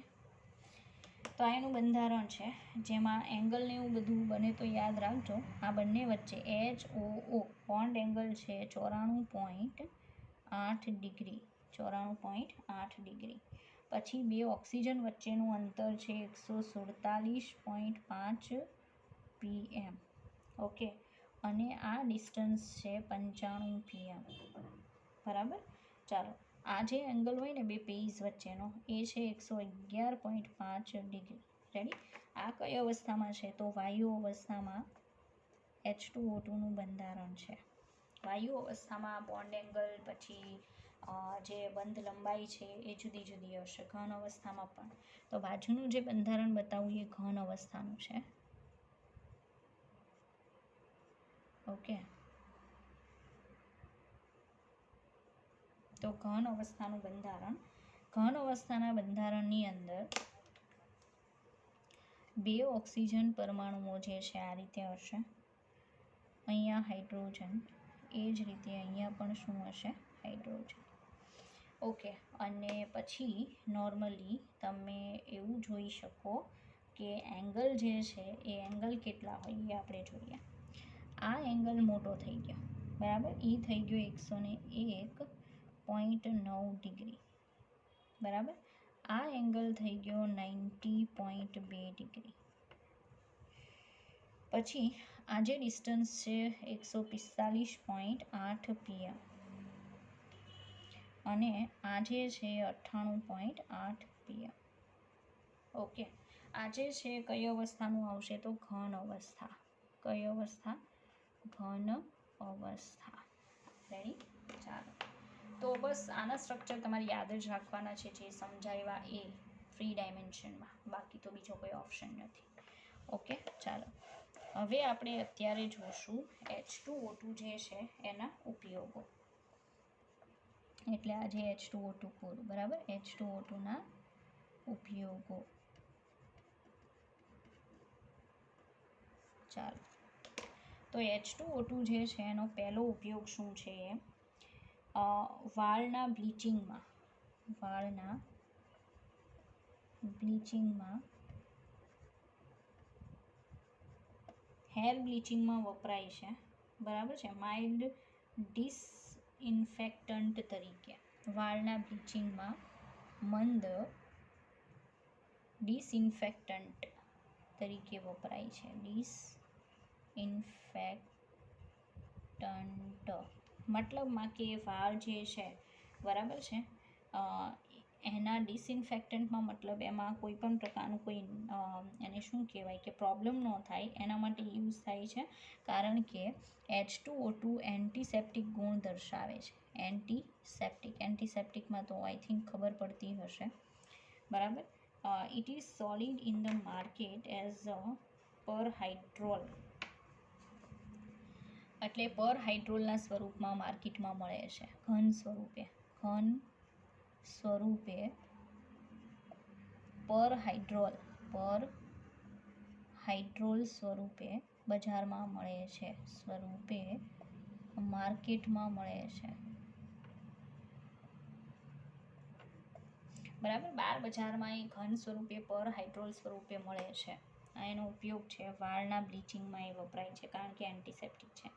તો આ એનું બંધારણ છે, જેમાં એંગલને એવું બધું બને તો યાદ રાખજો. આ બંને વચ્ચે HOO બોન્ડ એંગલ છે 94.8 ડિગ્રી. 94.8 પછી 2 ઓક્સિજન વચ્ચેનું અંતર છે 147.5 PM. ઓકે, અને આ ડિસ્ટન્સ છે 95 PM. બરાબર. ચાલો આ જે એંગલ હોય ને 2 પેઇઝ વચ્ચેનો એ છે 111.5 ડિગ્રી. રેડી. આ કઈ અવસ્થામાં છે તો વાયુ અવસ્થામાં H2O2નું બંધારણ છે. વાયુ અવસ્થામાં બોન્ડ એંગલ પછી જે બંધ લંબાઈ છે એ જુદી જુદી હશે. ઘન અવસ્થામાં પણ. તો બાજુનું જે બંધારણ બતાવું એ ઘન અવસ્થાનું છે. ઓકે, તો ઘન અવસ્થાનું બંધારણ. ઘન અવસ્થાના બંધારણની અંદર 2 ઓક્સિજન પરમાણુઓ જે છે આ રીતે હશે. અહીંયા હાઇડ્રોજન, એ જ રીતે અહીંયા પણ શું હશે? હાઇડ્રોજન. ઓકે, અને પછી નોર્મલી તમે એવું જોઈ શકો કે એંગલ જે છે એ એંગલ કેટલા હોય એ આપણે જોઈએ. આ એંગલ મોટો થઈ ગયો, બરાબર. એ થઈ ગયો 101.9 ડિગ્રી, બરાબર. આ એંગલ થઈ ગયો 90.2 ડિગ્રી. પછી આ જે ડિસ્ટન્સ છે 145.8 PM અને આ જે છે 98.8 PM. ઓકે, આ જે છે કઈ અવસ્થાનું આવશે? તો ઘન અવસ્થા. કઈ અવસ્થા? ઘન અવસ્થા. રેડી? ચાલો, તો બસ આના સ્ટ્રક્ચર તમારે યાદ જ રાખવાના છે, જે સમજાવ્યા એ ફ્રી ડાયમેન્શનમાં. બાકી તો બીજો કોઈ ઓપ્શન નથી. ઓકે, ચાલો. હવે આપણે અત્યારે જોશું H2O2 જે છે એના ઉપયોગો. એટલે આ જે H2O2 પૂરું, બરાબર. H2O2ના ઉપયોગો. ચાલો, તો H2O2 જે છે એનો પહેલો ઉપયોગ શું છે? વાળના બ્લીચિંગમાં હેર બ્લીચિંગમાં વપરાય છે, બરાબર છે. માઇલ્ડ ડિસઇન્ફેક્ટન્ટ તરીકે. વાળના બ્લીચિંગમાં મંદ ડિસઇન્ફેક્ટન્ટ તરીકે વપરાય છે. ડિસઇન્ફેક્ટન્ટ મતલબમાં કે વાળ જે છે, બરાબર છે, એના ડિસઇન્ફેક્ટન્ટમાં મતલબ એમાં કોઈ પણ પ્રકારનું કોઈ એને શું કહેવાય કે પ્રોબ્લેમ ન થાય એના માટે યુઝ થાય છે. કારણ કે H2O2 એન્ટીસેપ્ટિક ગુણ દર્શાવે છે. એન્ટીસેપ્ટિકમાં તો આઈ થિંક ખબર પડતી હશે, બરાબર. It is solid in the market as perhydrol. એટલે પરહાઇડ્રોલના સ્વરૂપમાં માર્કેટમાં મળે છે. ઘન સ્વરૂપે પરહાઇડ્રોલ સ્વરૂપે બજારમાં મળે છે. માર્કેટમાં મળે છે, બરાબર. બાર બજારમાં એ ઘન સ્વરૂપે પરહાઇડ્રોલ સ્વરૂપે મળે છે. આ એનો ઉપયોગ છે. વાળના બ્લીચિંગમાં એ વપરાય છે કારણ કે એન્ટીસેપ્ટિક છે.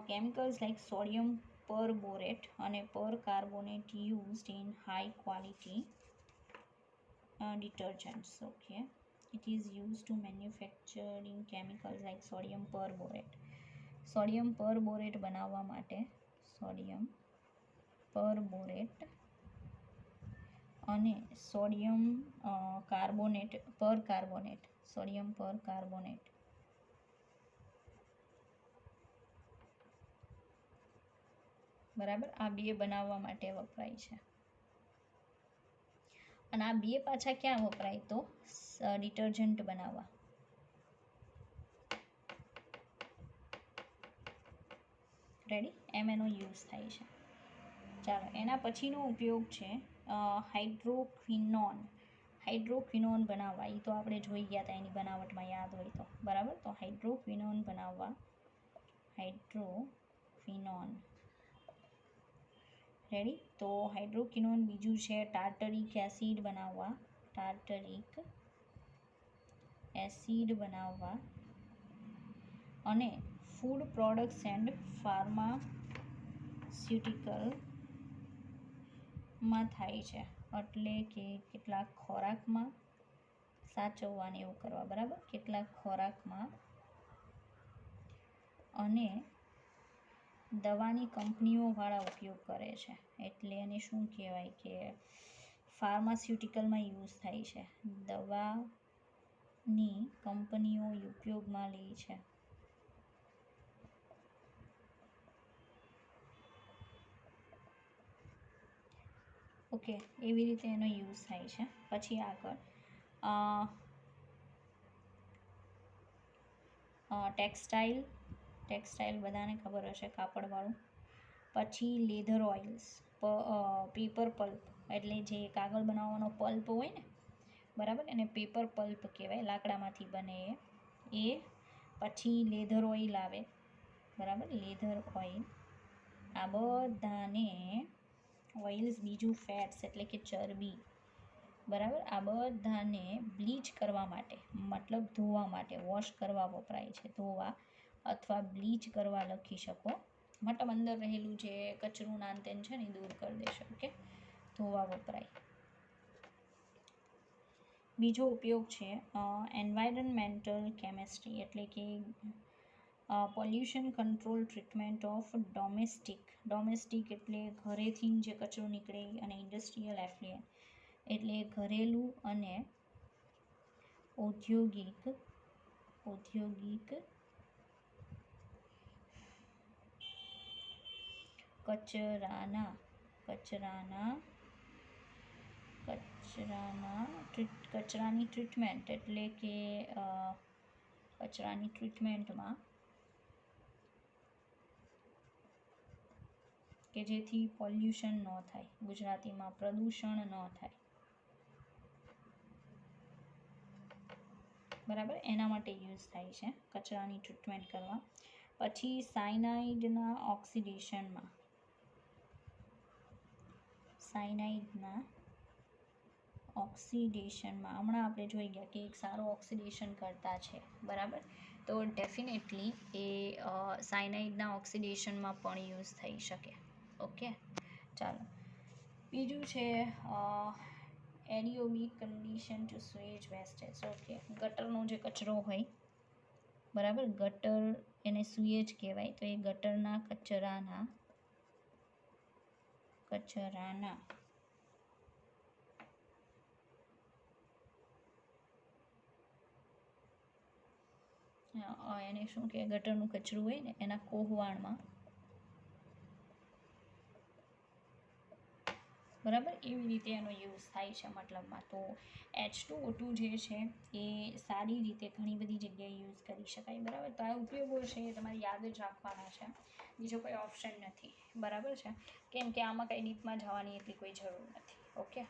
કેમિકલ્સ લાઇક સોડિયમ પરબોરેટ અને percarbonate used in high quality detergents. Okay, it is used to manufacturing chemicals like sodium perborate. Sodium perborate બનાવવા માટે સોડિયમ પરબોરેટ અને સોડિયમ પરકાર્બોનેટ, બરાબર. આ બે બનાવવા માટે વપરાય છે. અને આ બે પાછા ક્યાં વપરાય? તો ડિટર્જન્ટ બનાવવા. રેડી? એમ એનો યુઝ થાય છે. ચાલો, એના પછીનો ઉપયોગ છે હાઇડ્રોક્વિનોન બનાવવા. એ તો આપણે જોઈ ગયા હતા એની બનાવટમાં, યાદ હોય તો, બરાબર. તો હાઇડ્રોક્વિનોન બનાવવા. રેડી? તો હાઇડ્રોક્વિનોન. બીજું છે ટાર્ટરિક એસિડ બનાવવા. અને ફૂડ પ્રોડક્ટ્સ એન્ડ ફાર્માસ્યુટિકલમાં થાય છે. એટલે કે કેટલાક ખોરાકમાં સાચવવાને એવું કરવા, બરાબર. કેટલાક ખોરાકમાં અને દવાની કંપનીઓવાળા ઉપયોગ કરે છે. એટલે એને શું કહેવાય કે ફાર્માસ્યુટિકલમાં યુઝ થાય છે. દવાની કંપનીઓ ઉપયોગમાં લે છે. ઓકે, એવી રીતે એનો યુઝ થાય છે. પછી આગળ ટેક્સટાઇલ બધાને ખબર હશે, કાપડવાળું. પછી લેધર ઓઇલ્સ, પેપર પલ્પ એટલે જે કાગળ બનાવવાનો પલ્પ હોય ને, બરાબર, એને પેપર પલ્પ કહેવાય, લાકડામાંથી બને એ. પછી લેધર ઓઇલ આવે, બરાબર, લેધર ઓઇલ. આ બધાને ઓઇલ્સ, બીજું ફેટ્સ એટલે કે ચરબી, બરાબર, આ બધાને બ્લીચ કરવા માટે, મતલબ ધોવા માટે, વોશ કરવા વપરાય છે, ધોવા અથવા બ્લીચ કરવા લખી શકો. મતલબ અંદર રહેલું જે કચરું નાનતેન છે ને દૂર કરી દેશે. ઓકે, ધોવા વપરાય. બીજો ઉપયોગ છે એન્વાયરમેન્ટલ કેમેસ્ટ્રી એટલે કે pollution control treatment of domestic એટલે ઘરેથી જે કચરો નીકળે, અને ઇન્ડસ્ટ્રીયલ એફ્લુએન્ટ એટલે ઘરેલું અને ઔદ્યોગિક કચરાની ટ્રીટમેન્ટ એટલે કે કચરાની ટ્રીટમેન્ટમાં કે જેથી પોલ્યુશન ન થાય, ગુજરાતીમાં પ્રદૂષણ ન થાય, બરાબર, એના માટે યુઝ થાય છે કચરાની ટ્રીટમેન્ટ કરવા. પછી સાયનાઇડના ઓક્સિડેશનમાં હમણાં આપણે જોઈ ગયા કે એક સારો ઓક્સિડેશન કરતા છે, બરાબર, તો ડેફિનેટલી એ સાયનાઇડના ઓક્સિડેશનમાં પણ યુઝ થઈ શકે. ઓકે, ચાલો. બીજું છે એડિયોબિક કન્ડિશન ટુ સ્વેજ વેસ્ટેજ. ઓકે, ગટરનો જે કચરો હોય, બરાબર, ગટર એને સુએજ કહેવાય, તો એ ગટરના કચરાના એને શું કે ગટરનું કચરું હોય ને એના કોહવાણમાં, બરાબર, એવી રીતે એનો યુઝ થાય છે મતલબમાં. તો H2O2 જે છે એ સારી રીતે ઘણી બધી જગ્યાએ યુઝ કરી શકાય, બરાબર. તો આ ઉપયોગો છે એ તમારે યાદ જ રાખવાના છે, બીજો કોઈ ઓપ્શન નથી, બરાબર છે, કેમ કે આમાં કંઈ ડીપમાં જવાની એટલી કોઈ જરૂર નથી. ઓકે.